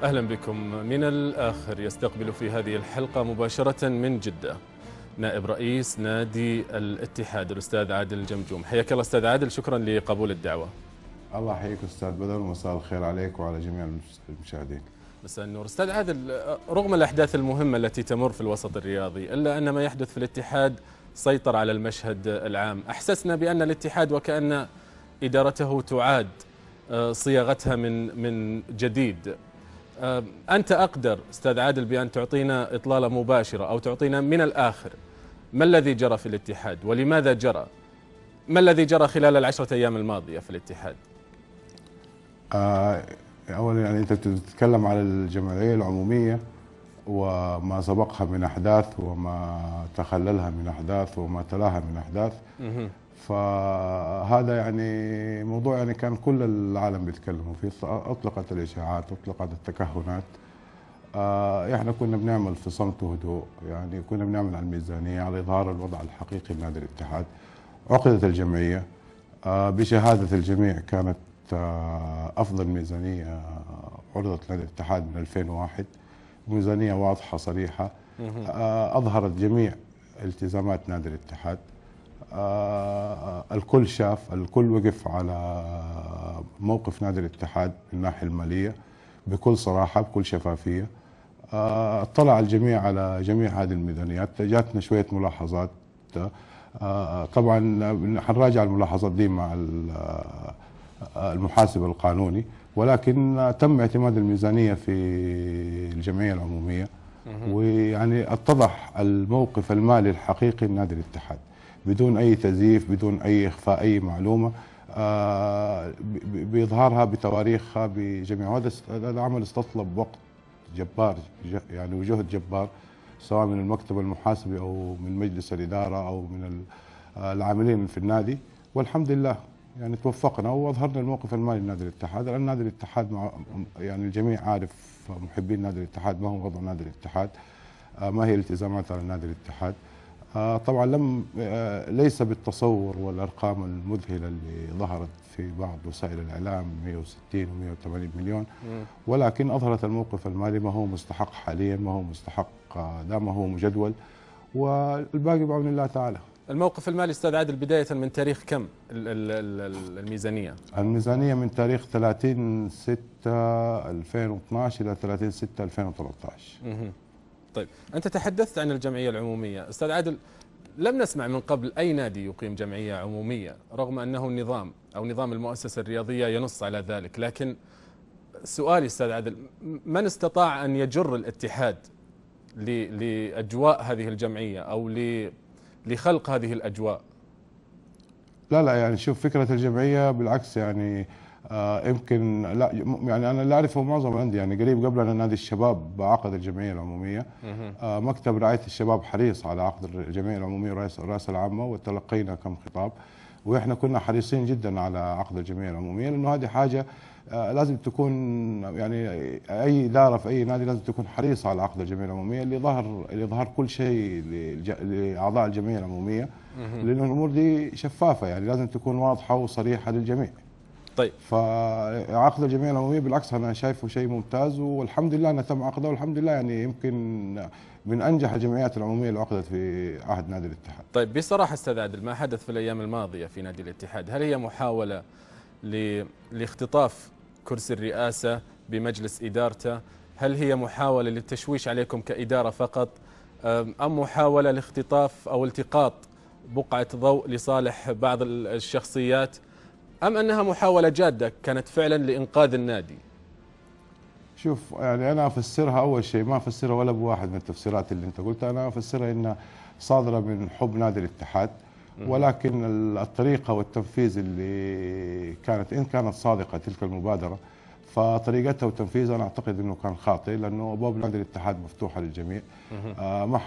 أهلا بكم. من الآخر يستقبل في هذه الحلقة مباشرة من جدة نائب رئيس نادي الاتحاد الأستاذ عادل الجمجوم. حياك الله أستاذ عادل، شكرا لقبول الدعوة. الله يحييك أستاذ بدر، ومساء الخير عليك وعلى جميع المشاهدين. مساء النور. أستاذ عادل، رغم الأحداث المهمة التي تمر في الوسط الرياضي إلا أن ما يحدث في الاتحاد سيطر على المشهد العام. أحسسنا بأن الاتحاد وكأن إدارته تعاد صياغتها من جديد. أنت أقدر أستاذ عادل بأن تعطينا إطلالة مباشرة أو تعطينا من الآخر ما الذي جرى في الاتحاد ولماذا جرى؟ ما الذي جرى خلال ال10 أيام الماضية في الاتحاد؟ أولا يعني أنت تتكلم على الجمعية العمومية وما سبقها من أحداث وما تخللها من أحداث وما تلاها من أحداث. فهذا يعني موضوع يعني كان كل العالم بيتكلموا فيه. أطلقت الإشاعات، أطلقت التكهنات. احنا كنا بنعمل في صمت وهدوء، يعني كنا بنعمل على الميزانية، على إظهار الوضع الحقيقي لنادي الاتحاد. عقدت الجمعية بشهادة الجميع، كانت أفضل ميزانية عرضت نادي الاتحاد من 2001. ميزانية واضحة صريحة، أظهرت جميع التزامات نادي الاتحاد. الكل شاف، الكل وقف على موقف نادي الاتحاد من الناحية المالية بكل صراحة بكل شفافية. اطلع الجميع على جميع هذه الميزانيات. جاتنا شوية ملاحظات، طبعا حنراجع الملاحظات دي مع المحاسب القانوني، ولكن تم اعتماد الميزانية في الجمعية العمومية، ويعني اتضح الموقف المالي الحقيقي لنادي الاتحاد بدون أي تزييف، بدون أي إخفاء أي معلومة، بإظهارها بتواريخها بجميع. هذا العمل استطلب وقت جبار يعني وجهد جبار، سواء من المكتب المحاسبي أو من مجلس الإدارة أو من العاملين في النادي. والحمد لله يعني توفقنا وأظهرنا الموقف المالي لنادي الاتحاد. لأن نادي الاتحاد يعني الجميع عارف، محبين نادي الاتحاد، ما هو وضع نادي الاتحاد، ما هي الالتزامات على نادي الاتحاد. طبعا ليس بالتصور والارقام المذهله اللي ظهرت في بعض وسائل الاعلام 160 و180 مليون، ولكن اظهرت الموقف المالي ما هو مستحق حاليا، ما هو مستحق، لا ما هو مجدول، والباقي بعون الله تعالى. الموقف المالي استاذ عادل بداية من تاريخ كم الميزانية؟ الميزانية من تاريخ 30/6/2012 إلى 30/6/2013. طيب، أنت تحدثت عن الجمعية العمومية. أستاذ عادل، لم نسمع من قبل أي نادي يقيم جمعية عمومية، رغم أنه النظام أو نظام المؤسسة الرياضية ينص على ذلك. لكن سؤالي أستاذ عادل، من استطاع أن يجر الاتحاد لأجواء هذه الجمعية أو لخلق هذه الأجواء؟ لا يعني شوف، فكرة الجمعية بالعكس يعني يمكن لا يعني انا اللي اعرفه معظم عندي يعني قريب قبل نادي الشباب عقد الجمعيه العموميه. مكتب رعايه الشباب حريص على عقد الجمعيه العموميه ورئاسه العامه، وتلقينا كم خطاب، واحنا كنا حريصين جدا على عقد الجمعيه العموميه، لانه هذه حاجه لازم تكون، يعني اي اداره في اي نادي لازم تكون حريصه على عقد الجمعيه العموميه لاظهار كل شيء لاعضاء الجمعيه العموميه، لانه الامور دي شفافه، يعني لازم تكون واضحه وصريحه للجميع. طيب، فعقد الجمعيه العموميه بالعكس انا شايفه شيء ممتاز، والحمد لله انه تم عقده، والحمد لله يعني يمكن من انجح الجمعيات العموميه اللي عقدت في عهد نادي الاتحاد. طيب، بصراحه استاذ عادل، ما حدث في الايام الماضيه في نادي الاتحاد، هل هي محاوله لاختطاف كرسي الرئاسه بمجلس ادارته؟ هل هي محاوله للتشويش عليكم كاداره فقط، ام محاوله لاختطاف او التقاط بقعه ضوء لصالح بعض الشخصيات، أم أنها محاولة جادة كانت فعلا لإنقاذ النادي؟ شوف يعني أنا أفسرها، أول شيء ما أفسرها ولا بواحد من التفسيرات اللي أنت قلتها، أنا أفسرها إنها صادرة من حب نادي الاتحاد، ولكن الطريقة والتنفيذ اللي كانت، إن كانت صادقة تلك المبادرة، فطريقتها وتنفيذها انا اعتقد انه كان خاطئ، لانه ابواب نادي الاتحاد مفتوحه للجميع. ما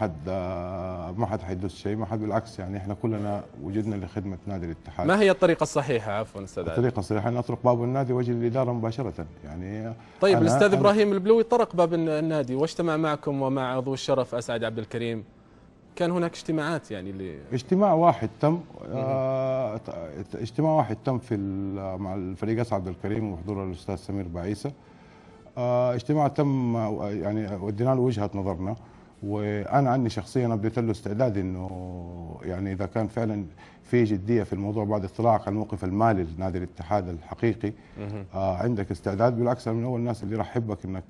حد حيدوس شيء، ما حد، بالعكس يعني احنا كلنا وجدنا لخدمه نادي الاتحاد. ما هي الطريقه الصحيحه عفوا استاذ عادل؟ الطريقه الصحيحه ان اطرق باب النادي واجي للاداره مباشره يعني. طيب، الاستاذ ابراهيم البلوي طرق باب النادي واجتمع معكم ومع عضو الشرف اسعد عبد الكريم، كان هناك اجتماعات يعني اجتماع واحد تم، اجتماع واحد تم مع الفريق اسعد عبد الكريم وحضور الاستاذ سمير بعيسى. اجتماع تم يعني ودينا له وجهة نظرنا، وانا عني شخصيا ابديت له استعدادي انه يعني اذا كان فعلا في جديه في الموضوع بعد اطلاعك على الموقف المالي لنادي الاتحاد الحقيقي، عندك استعداد، بالعكس انا من اول الناس اللي رحبك انك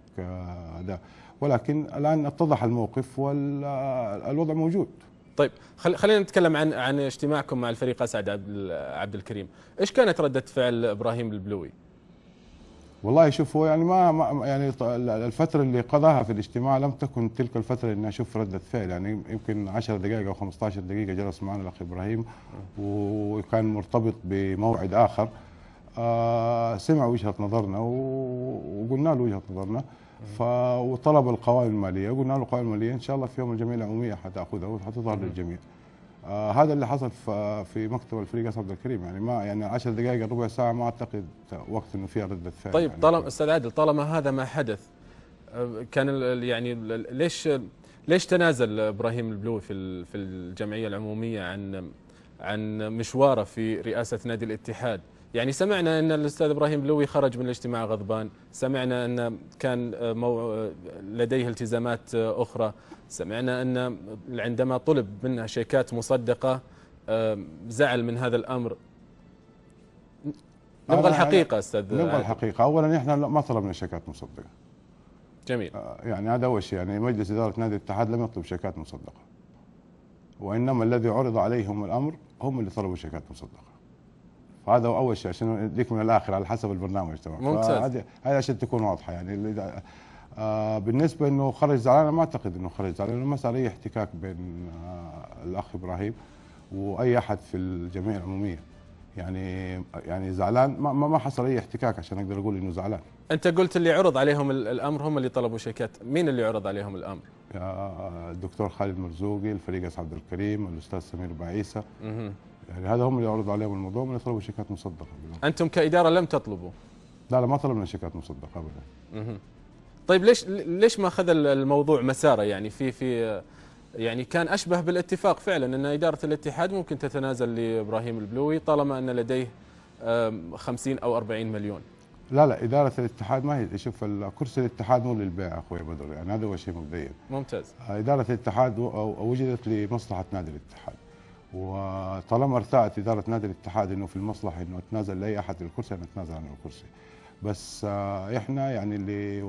ده، ولكن الان اتضح الموقف والوضع موجود. طيب خلينا نتكلم عن اجتماعكم مع الفريق اسعد عبد الكريم، ايش كانت ردة فعل ابراهيم البلوي؟ والله شوف، هو يعني ما يعني الفترة اللي قضاها في الاجتماع لم تكن تلك الفترة اني اشوف ردة فعل، يعني يمكن 10 دقائق او 15 دقيقة جلس معنا الاخ ابراهيم وكان مرتبط بموعد اخر. سمع وجهة نظرنا وقلنا له وجهة نظرنا، وطلب القوائم المالية، وقلنا له القوائم المالية ان شاء الله في يوم الجمعية العمومية حتاخذها وحتظهر للجميع. هذا اللي حصل في مكتب الفريق اسعد عبد الكريم، يعني ما يعني 10 دقائق ربع ساعه ما اعتقد وقت انه فيها رده فعل. طيب يعني طالما استاذ عادل، طالما هذا ما حدث، كان يعني ليش تنازل ابراهيم البلوي في الجمعيه العموميه عن مشواره في رئاسه نادي الاتحاد؟ يعني سمعنا ان الاستاذ ابراهيم البلوي خرج من الاجتماع غضبان، سمعنا ان كان لديه التزامات اخرى، سمعنا ان عندما طلب منه شيكات مصدقه زعل من هذا الامر. نبغى الحقيقه استاذ. نبغى الحقيقه. اولا احنا ما طلبنا شيكات مصدقه. جميل. يعني هذا اول شيء، يعني مجلس اداره نادي الاتحاد لم يطلب شيكات مصدقه، وانما الذي عرض عليهم الامر هم اللي طلبوا شيكات مصدقه. فهذا اول شيء عشان اديك من الاخر على حسب البرنامج تمام. ممتاز. هذا عشان تكون واضحه يعني. بالنسبه انه خرج زعلان، انا ما اعتقد انه خرج زعلان، ما صار اي احتكاك بين الاخ ابراهيم واي احد في الجمعيه العموميه. يعني زعلان، ما حصل اي احتكاك عشان اقدر اقول انه زعلان. انت قلت اللي عرض عليهم الامر هم اللي طلبوا شيكات، مين اللي عرض عليهم الامر؟ الدكتور خالد مرزوقي، الفريق اسعد عبد الكريم، الاستاذ سمير بعيسى. يعني هذا هم اللي عرضوا عليهم الموضوع، من يطلبوا شيكات مصدقه. انتم كاداره لم تطلبوا؟ لا ما طلبنا شيكات مصدقه ابدا. طيب ليش ما اخذ الموضوع مساره؟ يعني في يعني كان اشبه بالاتفاق فعلا ان اداره الاتحاد ممكن تتنازل لابراهيم البلوي طالما ان لديه 50 او 40 مليون. لا اداره الاتحاد ما هي، شوف كرسي الاتحاد مو للبيع اخوي بدر، يعني هذا اول شيء مبدئيا. ممتاز. اداره الاتحاد وجدت لمصلحه نادي الاتحاد، وطالما ارتأت اداره نادي الاتحاد انه في المصلحه انه اتنازل لاي احد الكرسي، انا اتنازل عن الكرسي. بس احنا يعني اللي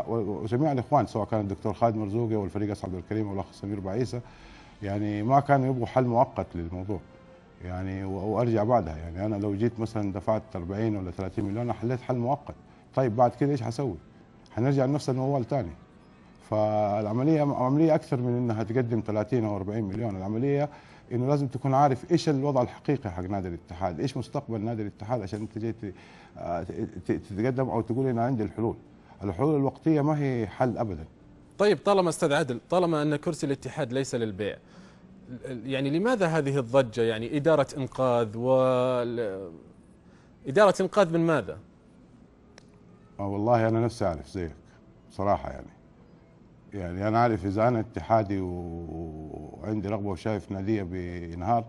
وجميع الاخوان سواء كان الدكتور خالد مرزوقي والفريق اسعد عبد الكريم والاخ سمير بعيسى، يعني ما كانوا يبغوا حل مؤقت للموضوع يعني وارجع بعدها. يعني انا لو جيت مثلا دفعت 40 ولا 30 مليون حليت حل مؤقت، طيب بعد كده ايش حسوي؟ حنرجع لنفس الموال ثاني. فالعمليه عمليه اكثر من انها تقدم 30 او 40 مليون، العمليه انه لازم تكون عارف ايش الوضع الحقيقي حق نادي الاتحاد، ايش مستقبل نادي الاتحاد عشان انت جاي تتقدم او تقول انا عندي الحلول. الحلول الوقتيه ما هي حل ابدا. طيب طالما استاذ عادل، طالما ان كرسي الاتحاد ليس للبيع، يعني لماذا هذه الضجه؟ يعني اداره انقاذ اداره انقاذ من ماذا؟ والله انا نفسي اعرف زيك صراحه. يعني انا عارف اذا انا اتحادي وعندي رغبه وشايف ناديه بينهار،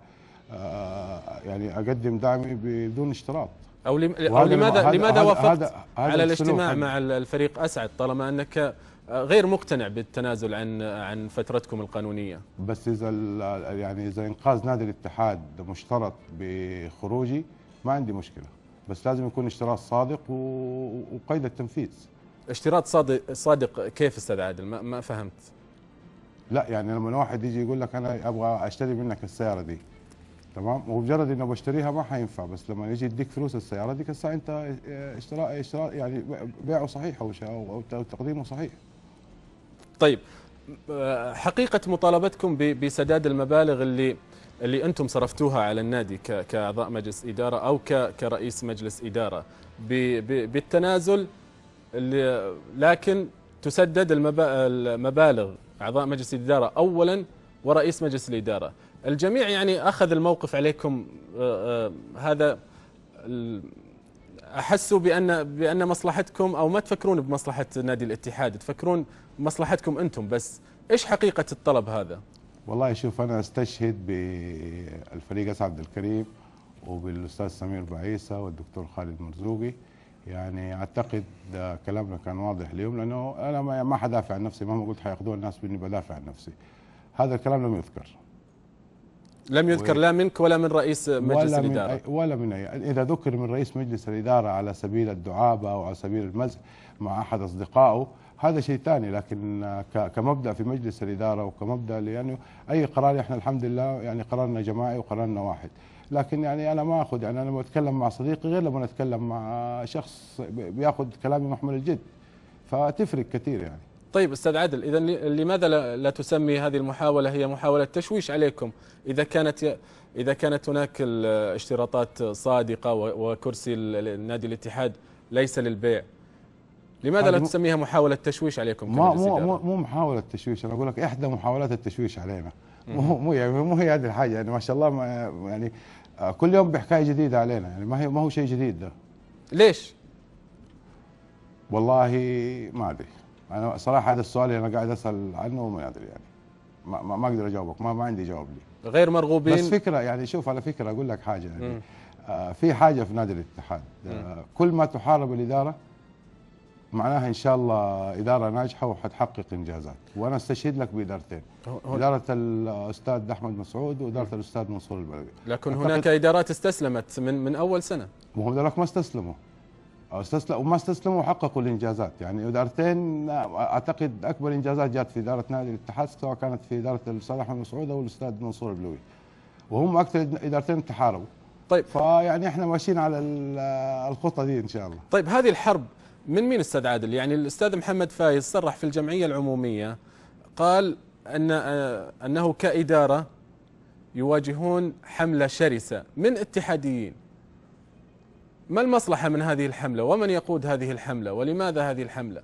يعني اقدم دعمي بدون اشتراط. او لماذا وافقت على الاجتماع مع الفريق اسعد طالما انك غير مقتنع بالتنازل عن فترتكم القانونيه؟ بس اذا يعني اذا انقاذ نادي الاتحاد مشترط بخروجي ما عندي مشكله، بس لازم يكون اشتراط صادق وقيد التنفيذ. اشتراط صادق كيف استاذ عادل؟ ما فهمت. لا يعني لما واحد يجي يقول لك انا ابغى اشتري منك السياره دي، تمام، ومجرد انه بشتريها ما حينفع، بس لما يجي يديك فلوس السياره ديك الساعه انت اشتراء يعني بيعه صحيح او تقديمه صحيح. طيب حقيقه مطالبتكم بسداد المبالغ اللي انتم صرفتوها على النادي كاعضاء مجلس اداره او كرئيس مجلس اداره بالتنازل، لكن تسدد المبالغ اعضاء مجلس الاداره اولا ورئيس مجلس الاداره. الجميع يعني اخذ الموقف عليكم هذا، احسوا بان مصلحتكم، او ما تفكرون بمصلحه نادي الاتحاد، تفكرون بمصلحتكم انتم بس. ايش حقيقه الطلب هذا؟ والله شوف، انا استشهد بالفريق اسعد عبد الكريم وبالاستاذ سمير بعيسى والدكتور خالد مرزوقي. يعني اعتقد كلامنا كان واضح اليوم، لانه انا ما حدافع عن نفسي، مهما قلت حياخذوها الناس باني بدافع عن نفسي. هذا الكلام لم يذكر. لم يذكر لا منك ولا من رئيس مجلس الإدارة؟ ولا من أي. إذا ذكر من رئيس مجلس الإدارة على سبيل الدعابة أو على سبيل المزح مع أحد أصدقائه هذا شيء ثاني، لكن كمبدأ في مجلس الإدارة وكمبدأ، يعني أي قرار احنا الحمد لله يعني قرارنا جماعي وقرارنا واحد. لكن يعني أنا ما أخذ، يعني أنا لما أتكلم مع صديقي غير لما أتكلم مع شخص بياخذ كلامي محمل الجد، فتفرق كثير يعني. طيب أستاذ عادل، إذا لماذا لا تسمي هذه المحاولة هي محاولة تشويش عليكم؟ إذا كانت هناك الاشتراطات صادقة وكرسي النادي الاتحاد ليس للبيع، لماذا لا تسميها محاولة تشويش عليكم كمجلس إدارة؟ مو محاولة تشويش، أنا أقول لك إحدى محاولات التشويش علينا. مو هي هذه الحاجة، يعني ما شاء الله يعني كل يوم بحكاية جديدة علينا، يعني ما هو شيء جديد ده. ليش؟ والله ما أدري، أنا صراحة هذا السؤال اللي أنا قاعد أسأل عنه وما أدري، يعني ما أقدر أجاوبك، ما عندي جواب لي. غير مرغوبين. بس فكرة، يعني شوف على فكرة أقول لك حاجة، يعني في حاجة في نادي الاتحاد، كل ما تحارب الإدارة معناها إن شاء الله إدارة ناجحة وحتحقق إنجازات، وأنا استشهد لك بإدارتين، إدارة الأستاذ أحمد مسعود وإدارة الأستاذ منصور البلدي. لكن هناك إدارات استسلمت من أول سنة. وهم ذلك ما استسلموا، وما استسلموا وحققوا الإنجازات، يعني إدارتين أعتقد أكبر إنجازات جات في إدارة نادي الاتحاد، سواء كانت في إدارة الأستاذ أحمد مسعود أو الأستاذ منصور البلوي، وهم أكثر إدارتين تحاربوا. طيب، فيعني إحنا ماشيين على الخطة دي إن شاء الله. طيب، هذه الحرب من مين أستاذ عادل؟ يعني الأستاذ محمد فايز صرح في الجمعية العمومية، قال أنه كإدارة يواجهون حملة شرسة من اتحاديين. ما المصلحة من هذه الحملة؟ ومن يقود هذه الحملة؟ ولماذا هذه الحملة؟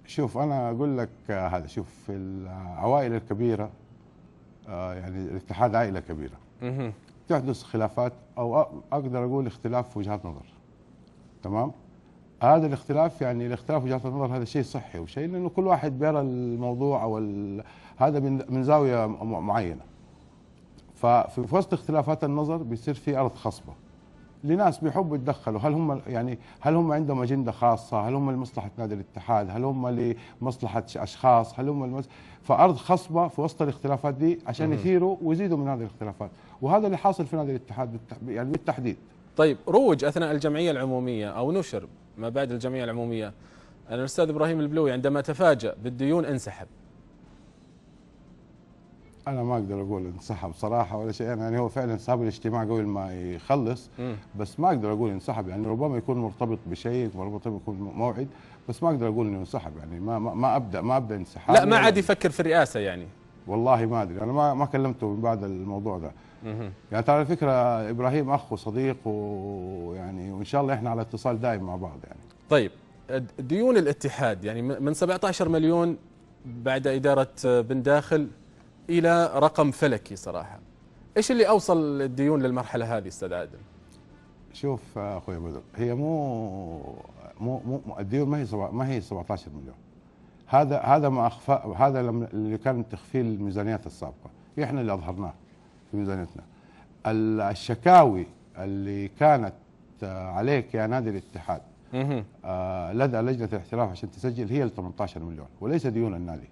شوف أنا أقول لك هذا، شوف في العوائل الكبيرة، يعني الاتحاد عائلة كبيرة، تحدث خلافات أو أقدر أقول اختلاف في وجهات نظر، تمام؟ هذا الاختلاف، يعني الاختلاف في وجهات النظر هذا شيء صحي وشيء، لأنه كل واحد بيرى الموضوع أو هذا من زاوية معينة. ففي وسط اختلافات النظر بيصير في أرض خصبة لناس بيحبوا يتدخلوا، هل هم عندهم أجندة خاصة؟ هل هم لمصلحة نادي الاتحاد؟ هل هم لمصلحة أشخاص؟ هل هم فأرض خصبة في وسط الاختلافات دي عشان يثيروا ويزيدوا من هذه الاختلافات، وهذا اللي حاصل في نادي الاتحاد يعني بالتحديد. طيب، روج أثناء الجمعية العمومية أو نشر ما بعد الجمعية العمومية أن الأستاذ إبراهيم البلوي عندما تفاجأ بالديون انسحب. أنا ما أقدر أقول انسحب صراحة ولا شيء، يعني هو فعلا ساب الاجتماع قبل ما يخلص، بس ما أقدر أقول انسحب، يعني ربما يكون مرتبط بشيء، ربما يكون موعد، بس ما أقدر أقول إنه انسحب، يعني ما أبدأ انسحاب. لا، ما عاد يفكر في الرئاسة يعني. والله ما أدري، أنا ما كلمته من بعد الموضوع ده. يعني ترى الفكرة إبراهيم أخ وصديق، ويعني وإن شاء الله إحنا على اتصال دائم مع بعض يعني. طيب، ديون الاتحاد يعني من 17 مليون بعد إدارة بن داخل إلى رقم فلكي صراحة. إيش اللي أوصل الديون للمرحلة هذه أستاذ عادل؟ شوف أخوي بدر، هي مو الديون ما هي 17 مليون. هذا ما أخفى، هذا اللي كان تخفيه الميزانيات السابقة، إحنا اللي أظهرناه في ميزانيتنا. الشكاوي اللي كانت عليك يا نادي الاتحاد لدى لجنة الاحتراف عشان تسجل هي ال 18 مليون وليس ديون النادي،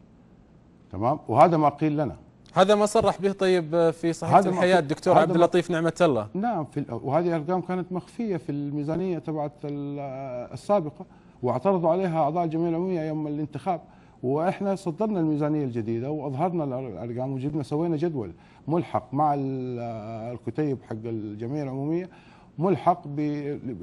تمام؟ وهذا ما قيل لنا، هذا ما صرح به طيب في صحيفة الحياة الدكتور عبد اللطيف نعمة الله. نعم، وهذه الأرقام كانت مخفية في الميزانية تبعت السابقة، واعترضوا عليها أعضاء الجمعية العمومية يوم الانتخاب، واحنا صدرنا الميزانيه الجديده واظهرنا الارقام وجبنا سوينا جدول ملحق مع الكتيب حق الجمعيه العموميه، ملحق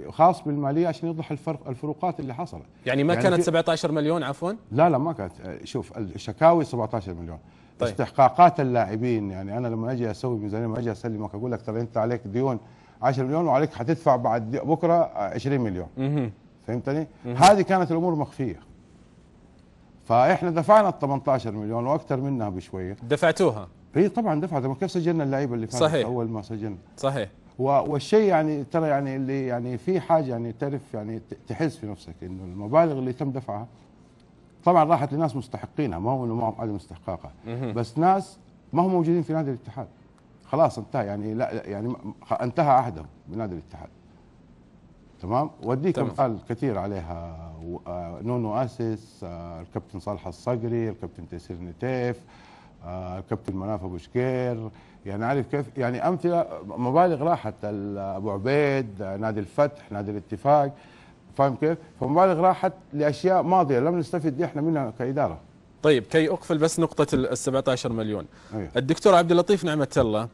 خاص بالماليه عشان يوضح الفروقات اللي حصلت. يعني ما كانت 17 مليون عفوا؟ لا ما كانت. شوف الشكاوي 17 مليون. طيب. استحقاقات اللاعبين، يعني انا لما اجي اسوي ميزانيه، لما اجي اسلمك اقول لك ترى انت عليك ديون 10 مليون وعليك حتدفع بعد بكره 20 مليون. فهمتني؟ هذه كانت الامور مخفيه. فاحنا دفعنا ال 18 مليون واكثر منها بشويه. دفعتوها؟ اي طبعا دفعت، كيف سجلنا اللعيبه اللي فاتت اول ما سجلنا. صحيح. والشيء يعني ترى يعني اللي يعني في حاجه يعني تعرف يعني تحس في نفسك انه المبالغ اللي تم دفعها طبعا راحت لناس مستحقينها، ما هو انه معهم عدم استحقاقها، بس ناس ما هم موجودين في نادي الاتحاد. خلاص انتهى، يعني لا يعني انتهى عهدهم بنادي الاتحاد. تمام. واديك تمام. امثال كثير عليها، نونو اسس، الكابتن صالح الصقري، الكابتن تيسير نتيف، الكابتن مناف ابو شقير، يعني عارف كيف، يعني امثله مبالغ راحت، ابو عبيد، نادي الفتح، نادي الاتفاق، فاهم كيف؟ فمبالغ راحت لاشياء ماضيه لم نستفد احنا منها كاداره. طيب كي اقفل بس نقطه ال 17 مليون، أيوه. الدكتور عبد اللطيف نعمة الله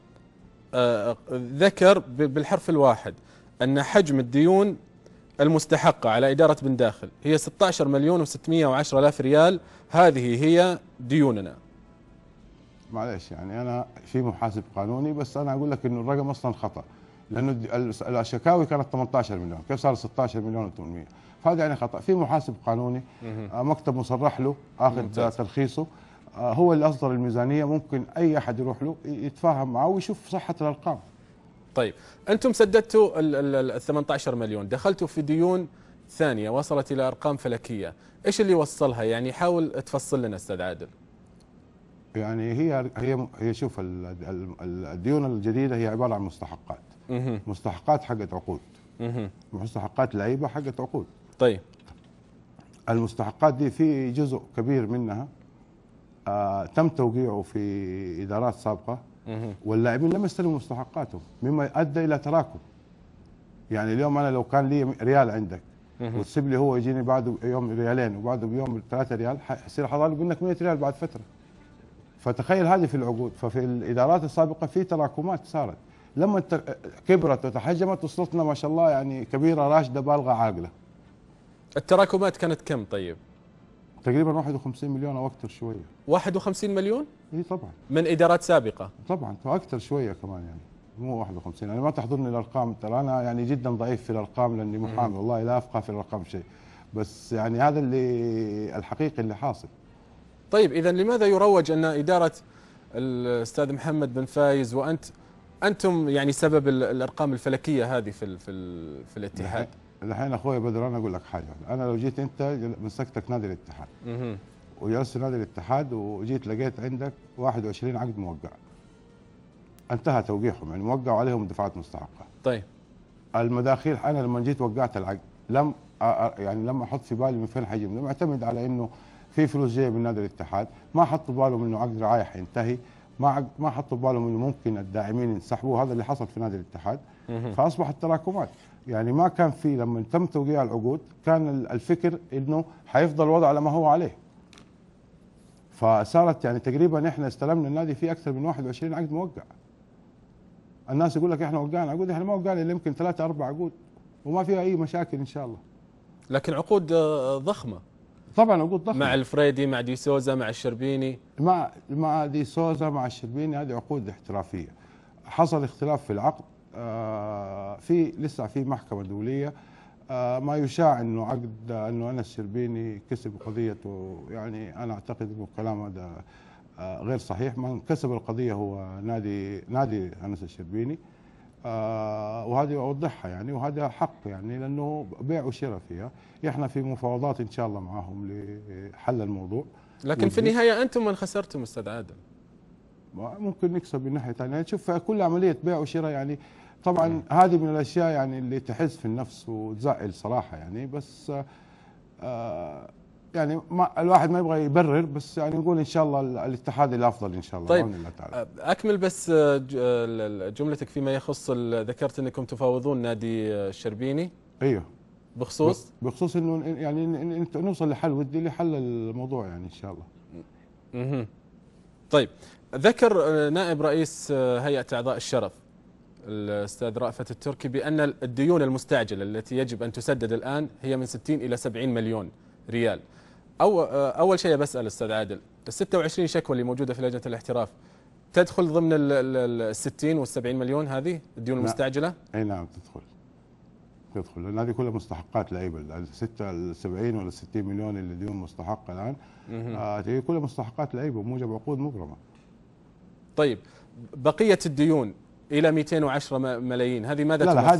ذكر بالحرف الواحد ان حجم الديون المستحقه على اداره بن داخل هي 16 مليون و610 الف ريال، هذه هي ديوننا. معلش يعني انا في محاسب قانوني، بس انا اقول لك انه الرقم اصلا خطا، لانه الشكاوي كانت 18 مليون، كيف صار 16 مليون و800؟ فهذا يعني خطا. في محاسب قانوني مكتب مصرح له اخذ ترخيصه، هو اللي اصدر الميزانيه، ممكن اي احد يروح له يتفاهم معه ويشوف صحه الارقام. طيب انتم سددتوا ال 18 مليون، دخلتوا في ديون ثانيه وصلت الى ارقام فلكيه، ايش اللي وصلها؟ يعني حاول تفصل لنا استاذ عادل. يعني هي شوف، الديون الجديده هي عباره عن مستحقات. مستحقات حقت عقود. مستحقات لعيبه حقت عقود. طيب المستحقات دي في جزء كبير منها تم توقيعه في ادارات سابقه، واللاعبين لم يستلموا مستحقاتهم، مما ادى الى تراكم. يعني اليوم انا لو كان لي ريال عندك وتسيب لي، هو يجيني بعده يوم ريالين وبعده بيوم 3 ريال، حيصير حضاري منك 100 ريال بعد فتره. فتخيل هذه في العقود. ففي الادارات السابقه في تراكمات صارت، لما كبرت وتحجمت وصلتنا ما شاء الله يعني كبيره راشده بالغه عاقله. التراكمات كانت كم طيب؟ تقريبا 51 مليون او اكثر شويه. 51 مليون؟ اي طبعا. من ادارات سابقه؟ طبعا واكثر شويه كمان، يعني مو 51. انا ما تحضرني الارقام، ترى انا يعني جدا ضعيف في الارقام لاني محامي، والله لا افقه في الارقام شيء، بس يعني هذا اللي الحقيقي اللي حاصل. طيب اذا لماذا يروج ان اداره الاستاذ محمد بن فايز انتم يعني سبب الارقام الفلكيه هذه في الاتحاد؟ الحين اخوي بدر انا اقول لك حاجه، انا لو جيت انت مسكتك نادي الاتحاد وجلست نادي الاتحاد وجيت لقيت عندك 21 عقد موقع، انتهى توقيعهم، يعني موقعوا عليهم دفعات مستحقه. طيب المداخيل انا لما جيت وقعت العقد لم احط في بالي من فين حجم، لم اعتمد على انه في فلوس جايه من نادي الاتحاد، ما حطوا بالهم انه عقد رعايه حينتهي، ما حطوا بالهم انه ممكن الداعمين ينسحبوا، هذا اللي حصل في نادي الاتحاد. فاصبحت تراكمات، يعني ما كان في لما تم توقيع العقود كان الفكر انه حيفضل الوضع على ما هو عليه. فصارت يعني تقريبا احنا استلمنا النادي فيه اكثر من 21 عقد موقع. الناس يقول لك احنا وقعنا عقود، احنا ما وقعنا الا يمكن 3 4 عقود وما فيها اي مشاكل ان شاء الله. لكن عقود ضخمه. طبعا عقود ضخمه، مع الفريدي، مع دي سوزا، مع الشربيني. مع دي سوزا، مع الشربيني، هذه عقود احترافيه. حصل اختلاف في العقد، في لسه في محكمه دوليه، ما يشاع انه عقد انه انس الشربيني كسب قضيته، يعني انا اعتقد انه الكلام هذا غير صحيح. من كسب القضيه هو نادي انس الشربيني، وهذه اوضحها يعني، وهذا حق يعني، لانه بيع وشراء فيها. احنا في مفاوضات ان شاء الله معاهم لحل الموضوع، لكن في النهايه انتم من خسرتم استاذ عادل. ممكن نكسب من ناحيه ثانيه، يعني شوف كل عمليه بيع وشراء يعني، طبعا هذه من الاشياء يعني اللي تحز في النفس وتزعل صراحه يعني، بس يعني ما الواحد ما يبغى يبرر، بس يعني نقول ان شاء الله الاتحاد الافضل ان شاء الله. طيب الله تعالى. اكمل بس جملتك فيما يخص ذكرت انكم تفاوضون نادي الشربيني. ايوه. بخصوص انه يعني نوصل لحل ودي لحل الموضوع يعني ان شاء الله. طيب ذكر نائب رئيس هيئه اعضاء الشرف الاستاذ رأفت التركي بان الديون المستعجله التي يجب ان تسدد الان هي من 60 الى 70 مليون ريال. اول شيء بسال استاذ عادل، ال 26 شكوى اللي موجوده في لجنه الاحتراف تدخل ضمن ال 60 وال 70 مليون هذه الديون المستعجله؟ اي نعم تدخل، لان هذه كلها مستحقات لعيبه، ال 70 ولا 60 مليون اللي ديون مستحقه الان هي كلها مستحقات لعيبه وموجب عقود مبرمه. طيب بقيه الديون الى 210 ملايين هذه ماذا لا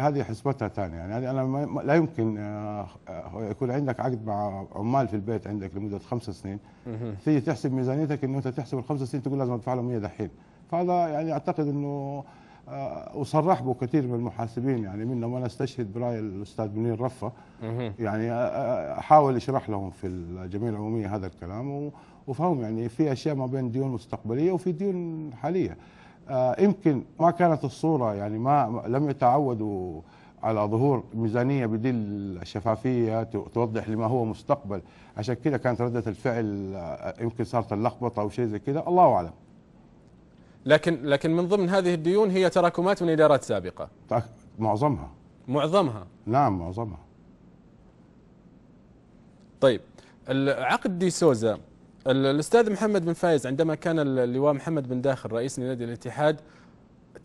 هذه حسبتها ثانيه يعني. هذه انا لا يمكن يكون عندك عقد مع عمال في البيت عندك لمده 5 سنين تيجي تحسب ميزانيتك انه انت تحسب ال5 سنين تقول لازم ادفع لهم 100 دحين، فهذا يعني اعتقد انه وصرح به كثير من المحاسبين، يعني منهم انا استشهد براي الاستاذ منير رفه، يعني حاول يشرح لهم في الجمعيه العموميه هذا الكلام، وفهم يعني في اشياء ما بين ديون مستقبليه وفي ديون حاليه. يمكن ما كانت الصوره، يعني ما لم يتعودوا على ظهور ميزانيه بدي الشفافيه توضح لما هو مستقبل، عشان كده كانت رده الفعل يمكن صارت اللخبطه او شيء زي كده، الله اعلم. لكن من ضمن هذه الديون هي تراكمات من ادارات سابقه. معظمها. نعم معظمها. طيب عقد دي سوزا، الاستاذ محمد بن فايز عندما كان اللواء محمد بن داخل رئيس نادي الاتحاد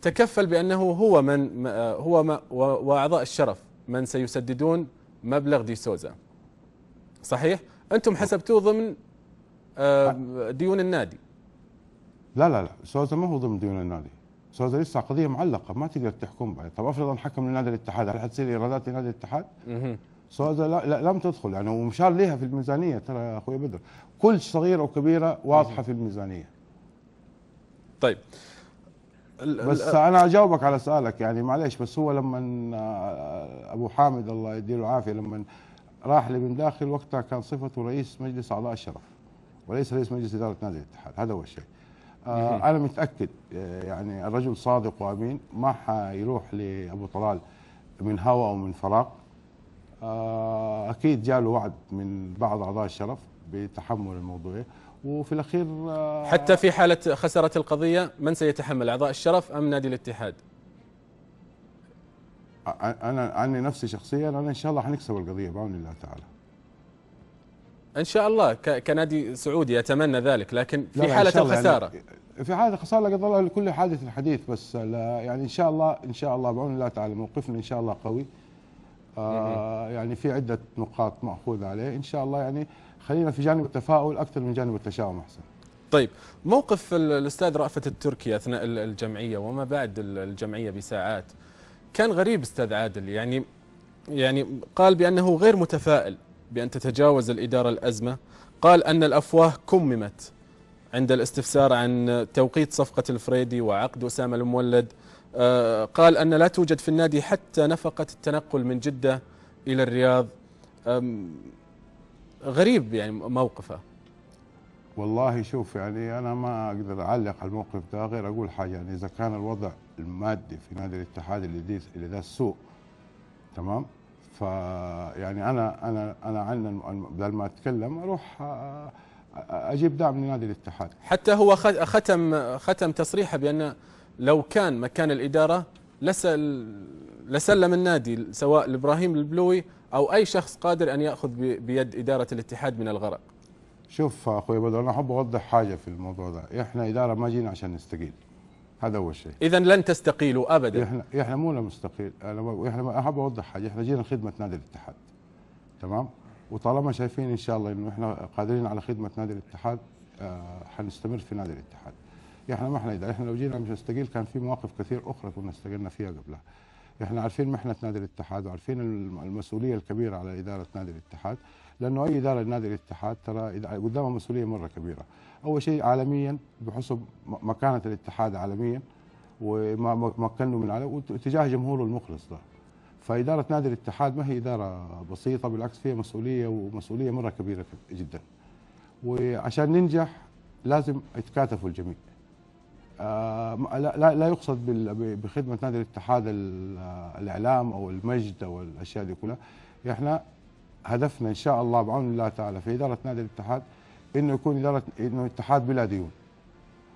تكفل بانه هو من واعضاء الشرف من سيسددون مبلغ دي سوزا، صحيح؟ انتم حسبتوه ضمن ديون النادي. لا سوزا ما هو ضمن ديون النادي، سوزا لسه قضيه معلقه ما تقدر تحكم بها. طب افرض انحكم لنادي الاتحاد، هل حتصير ايرادات لنادي الاتحاد؟ سوزا لا لم تدخل يعني، ومشار لها في الميزانيه، ترى يا اخوي بدر كل صغيره وكبيره واضحه في الميزانيه. طيب بس انا اجاوبك على سؤالك يعني معلش، بس هو لما ابو حامد الله يديله العافيه لما راح لي من داخل وقتها كان صفته رئيس مجلس اعضاء الشرف وليس رئيس مجلس اداره نادي الاتحاد، هذا هو الشيء. انا متاكد يعني الرجل صادق وامين، ما حيروح لابو طلال من هوى او من فراغ. اكيد جاله وعد من بعض اعضاء الشرف بتحمل الموضوع، وفي الاخير حتى في حاله خسرت القضيه من سيتحمل، اعضاء الشرف ام نادي الاتحاد؟ انا عني نفسي شخصيا انا ان شاء الله حنكسب القضيه بعون الله تعالى. ان شاء الله كنادي سعودي اتمنى ذلك، لكن في حاله الخساره يعني في حاله الخساره لا قدر الله لكل حادث الحديث، بس يعني ان شاء الله بعون الله تعالى موقفنا ان شاء الله قوي. يعني في عده نقاط ماخوذه عليه ان شاء الله، يعني خلينا في جانب التفاؤل اكثر من جانب التشاؤم احسن. طيب موقف الاستاذ رأفت التركي اثناء الجمعيه وما بعد الجمعيه بساعات كان غريب استاذ عادل، يعني قال بانه غير متفائل بان تتجاوز الاداره الازمه، قال ان الافواه كممت عند الاستفسار عن توقيت صفقه الفريدي وعقد اسامه المولد، قال ان لا توجد في النادي حتى نفقه التنقل من جده الى الرياض. غريب يعني موقفه. والله شوف يعني انا ما اقدر اعلق على الموقف ده غير اقول حاجه، يعني اذا كان الوضع المادي في نادي الاتحاد اللي ده السوء تمام، فيعني انا عن بدل ما اتكلم اروح اجيب دعم لنادي الاتحاد. حتى هو ختم تصريحه بان لو كان مكان الاداره لسلم النادي سواء لابراهيم البلوي او اي شخص قادر ان ياخذ بيد اداره الاتحاد من الغرق. شوف اخوي بدر انا احب اوضح حاجه في الموضوع ده، احنا اداره ما جينا عشان نستقيل، هذا اول شيء. اذا لن تستقيلوا ابدا. احنا مو نستقيل، احنا احب اوضح حاجه، احنا جينا خدمه نادي الاتحاد تمام، وطالما شايفين ان شاء الله انه احنا قادرين على خدمه نادي الاتحاد حنستمر في نادي الاتحاد. احنا ما احنا اداره، احنا لو جينا مش نستقيل كان في مواقف كثير اخرى كنا استقلنا فيها قبلها. احنا عارفين محنه نادي الاتحاد وعارفين المسؤوليه الكبيره على اداره نادي الاتحاد، لانه اي اداره لنادي الاتحاد ترى قدامها مسؤوليه مره كبيره. اول شيء عالميا بحسب مكانه الاتحاد عالميا وما مكنه من على واتجاه جمهوره المخلص ده. فاداره نادي الاتحاد ما هي اداره بسيطه، بالعكس فيها مسؤوليه ومسؤوليه مره كبيره جدا. وعشان ننجح لازم يتكاتفوا الجميع. لا يقصد بخدمه نادي الاتحاد الاعلام او المجد او الاشياء دي كلها. احنا هدفنا ان شاء الله بعون الله تعالى في اداره نادي الاتحاد انه يكون انه اتحاد بلا ديون،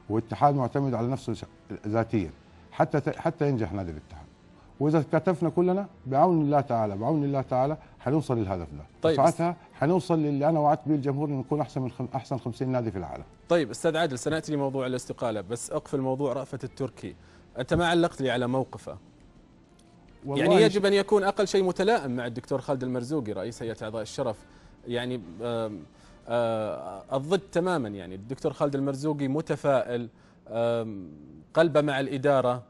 واتحاد معتمد على نفسه ذاتيا حتى ينجح نادي الاتحاد. واذا كاتفنا كلنا بعون الله تعالى حنوصل للهدف ده. طيب ساعتها حنوصل للي انا وعدت به الجمهور انه نكون احسن 50 نادي في العالم. طيب استاذ عادل سناتي لموضوع الاستقاله، بس اقفل موضوع رأفت التركي. انت ما علقت لي على موقفه. يعني يجب ان يكون اقل شيء متلائم مع الدكتور خالد المرزوقي رئيس هيئه اعضاء الشرف، يعني الضد تماما. يعني الدكتور خالد المرزوقي متفائل، قلبه مع الاداره.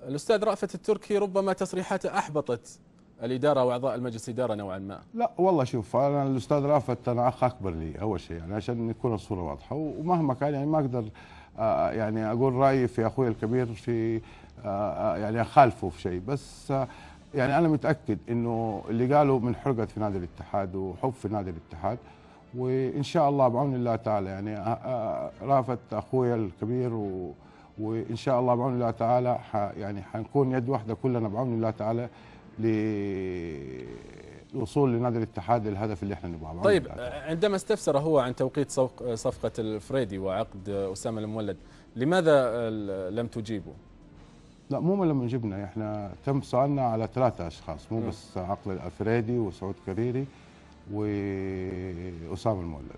الاستاذ رأفت التركي ربما تصريحاته احبطت الاداره واعضاء المجلس الاداره نوعا ما. لا والله شوف انا الاستاذ رأفت انا اخ اكبر لي اول شيء، يعني عشان نكون الصوره واضحه، ومهما كان يعني ما اقدر يعني اقول رايي في اخوي الكبير في يعني اخالفه في شيء، بس يعني انا متاكد انه اللي قالوا من حرقت في نادي الاتحاد وحب في نادي الاتحاد، وان شاء الله بعون الله تعالى يعني رافت اخويا الكبير وان شاء الله بعون الله تعالى يعني حنكون يد واحده كلنا بعون الله تعالى للوصول لنادي الاتحاد للهدف اللي احنا نبغاه. طيب عندما استفسر هو عن توقيت صفقة الفريدي وعقد أسامة المولد، لماذا لم تجيبوا؟ لا مو من لما جبنا، احنا تم سؤالنا على 3 اشخاص، مو بس عقد الفريدي وسعود كريري وأسامة المولد.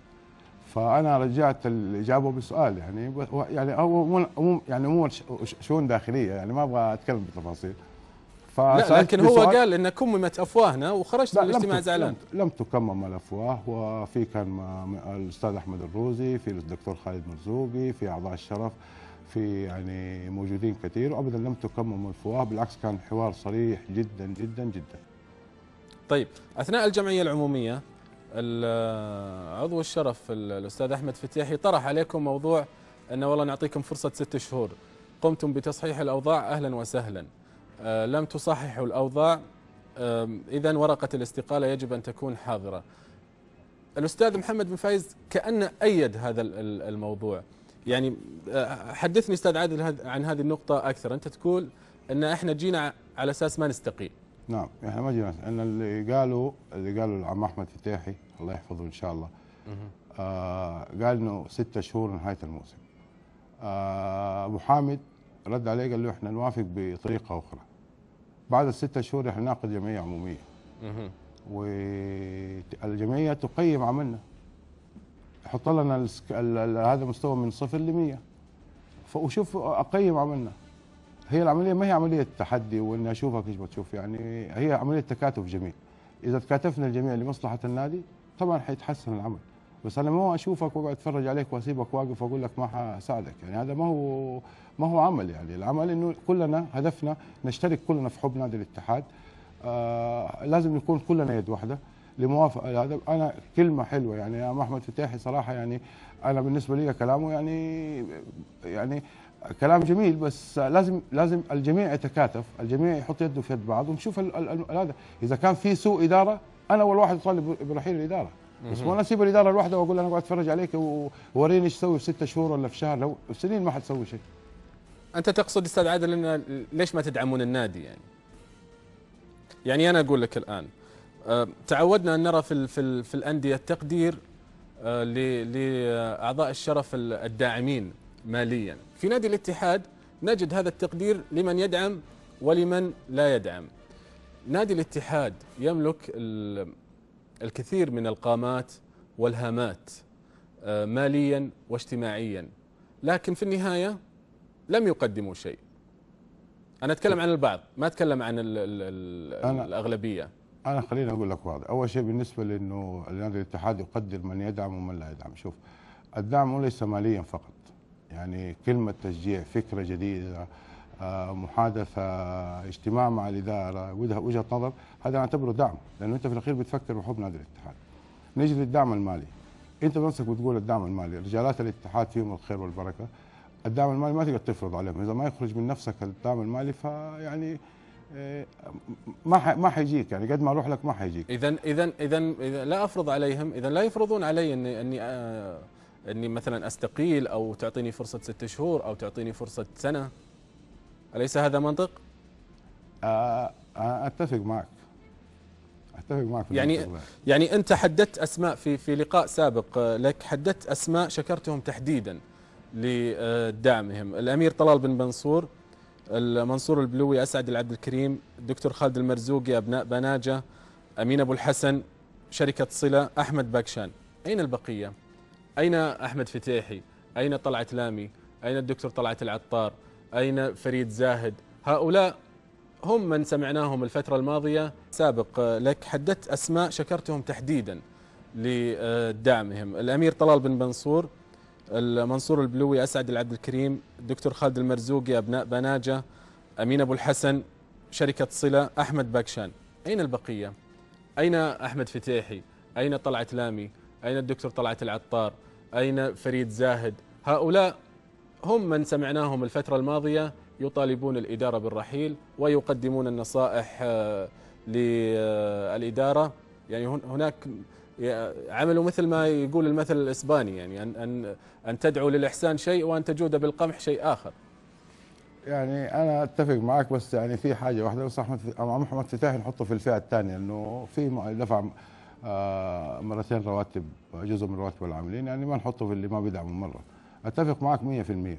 فانا رجعت الاجابه بسؤال يعني هو يعني مو شؤون داخليه، يعني ما ابغى اتكلم بتفاصيل. لا لكن هو قال ان كممت افواهنا وخرجت من الاجتماع زعلان. لم تكمم الافواه، وفي كان الاستاذ احمد الروزي، في الدكتور خالد مرزوقي، في اعضاء الشرف، في يعني موجودين كثير، وابدا لم تكمم الافواه، بالعكس كان حوار صريح جدا جدا جدا. طيب اثناء الجمعيه العموميه عضو الشرف الاستاذ احمد فتيحي طرح عليكم موضوع انه والله نعطيكم فرصه 6 شهور، قمتم بتصحيح الاوضاع اهلا وسهلا، لم تصححوا الاوضاع، اذا ورقه الاستقاله يجب ان تكون حاضره. الاستاذ محمد بن فايز كأنه ايد هذا الموضوع، يعني حدثني استاذ عادل عن هذه النقطه اكثر. انت تقول ان احنا جينا على اساس ما نستقيل. نعم احنا ما جينا، ان اللي قالوا العم احمد فتيحي الله يحفظه ان شاء الله قال انه 6 شهور نهايه الموسم. ابو حامد رد عليه قال له احنا نوافق بطريقه اخرى، بعد ال6 شهور احنا نعقد جمعيه عموميه والجمعيه تقيم عملنا، يحط لنا هذا مستوى من 0 ل 100 وشوف اقيم عملنا. هي العمليه ما هي عمليه تحدي واني اشوفك ايش بتشوف، يعني هي عمليه تكاتف جميل. اذا تكاتفنا الجميع لمصلحه النادي طبعا حيتحسن العمل، بس انا ما اشوفك واقعد اتفرج عليك واسيبك واقف واقول لك ما حساعدك، يعني هذا ما هو عمل. يعني العمل انه كلنا هدفنا نشترك كلنا في حب نادي الاتحاد، لازم نكون كلنا يد واحده لموافقه هذا. انا كلمه حلوه يعني يا احمد فتيحي صراحه، يعني انا بالنسبه لي كلامه يعني كلام جميل، بس لازم الجميع يتكاتف، الجميع يحط يده في يد بعض ونشوف هذا. اذا كان في سوء اداره انا اول واحد اطالب برحيل الاداره، بس ما اسيب الاداره الواحده واقول انا اقعد اتفرج عليك ووريني ايش تسوي في 6 شهور ولا في شهر، لو سنين ما حتسوي شيء. انت تقصد استاذ عادل ان ليش ما تدعمون النادي؟ يعني انا اقول لك الان تعودنا ان نرى في الانديه تقدير لاعضاء الشرف الداعمين ماليا. في نادي الاتحاد نجد هذا التقدير لمن يدعم ولمن لا يدعم. نادي الاتحاد يملك الكثير من القامات والهامات ماليا واجتماعيا، لكن في النهاية لم يقدموا شيء. أنا أتكلم عن البعض، ما أتكلم عن الأغلبية. أنا خليني أقول لك واحد. أول شيء بالنسبة لأنه نادي الاتحاد يقدر من يدعم ومن لا يدعم. شوف، الدعم ليس ماليا فقط، يعني كلمة تشجيع، فكرة جديدة، محادثة، اجتماع مع الإدارة، وجهة نظر، هذا نعتبره دعم، لأنه أنت في الأخير بتفكر بحب نادي الاتحاد. نجي للدعم المالي. أنت بنفسك بتقول الدعم المالي، رجالات الاتحاد فيهم الخير والبركة. الدعم المالي ما تقدر تفرض عليهم، إذا ما يخرج من نفسك الدعم المالي فيعني ما حيجيك، يعني قد ما أروح لك ما حيجيك. إذا لا أفرض عليهم، إذا لا يفرضون علي أني مثلا أستقيل أو تعطيني فرصة 6 شهور أو تعطيني فرصة سنة، أليس هذا منطق؟ أتفق معك يعني أنت حددت أسماء في لقاء سابق لك، حددت أسماء شكرتهم تحديدا لدعمهم: الأمير طلال بن منصور، المنصور البلوي، أسعد العبد الكريم، الدكتور خالد المرزوقي، أبناء بناجة، أمين أبو الحسن، شركة صلة، أحمد باكشان. أين البقية؟ أين أحمد فتيحي؟ أين طلعت لامي؟ أين الدكتور طلعت العطار؟ أين فريد زاهد؟ هؤلاء هم من سمعناهم الفترة الماضية. سابق لك حددت أسماء شكرتهم تحديدا لدعمهم: الأمير طلال بن منصور، المنصور البلوي، أسعد العبد الكريم، الدكتور خالد المرزوقي، أبناء بناجة، أمين أبو الحسن، شركة صلة، أحمد باكشان. أين البقية؟ أين أحمد فتيحي؟ أين طلعت لامي؟ أين الدكتور طلعت العطار؟ أين فريد زاهد؟ هؤلاء هم من سمعناهم الفترة الماضية يطالبون الإدارة بالرحيل ويقدمون النصائح للإدارة. يعني هناك عملوا مثل ما يقول المثل الإسباني، يعني أن تدعو للإحسان شيء وأن تجود بالقمح شيء آخر. يعني انا اتفق معك، بس يعني في حاجه واحده بس، محمد فتاح نحطه في الفئه الثانيه، انه في دفع مرتين رواتب، جزء من رواتب العاملين، يعني ما نحطه في اللي ما بيدعم مره. اتفق معك 100%.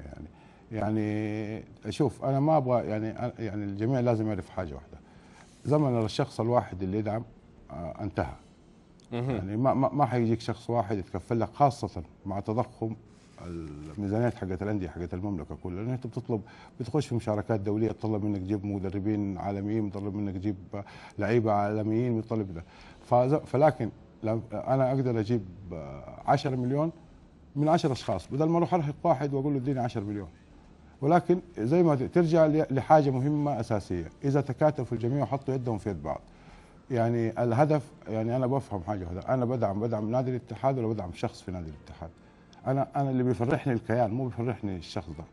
يعني شوف انا ما ابغى، يعني الجميع لازم يعرف حاجه واحده، زمن الشخص الواحد اللي يدعم انتهى. يعني ما حيجيك شخص واحد يتكفل لك، خاصه مع تضخم الميزانيات حقت الانديه حقت المملكه كلها، لان انت بتخش في مشاركات دوليه، تطلب منك تجيب مدربين عالميين، بتطلب منك تجيب لعيبه عالميين، بتطلب ده. فلكن انا اقدر اجيب 10 مليون من 10 اشخاص، بدل ما اروح ارهق واحد واقول له اديني 10 مليون. ولكن زي ما ترجع لحاجه مهمه اساسيه، اذا تكاتفوا الجميع وحطوا يدهم في يد بعض. يعني الهدف، يعني انا بفهم حاجه واحده، انا بدعم نادي الاتحاد ولا بدعم شخص في نادي الاتحاد؟ انا اللي بيفرحني الكيان، مو بيفرحني الشخص ده.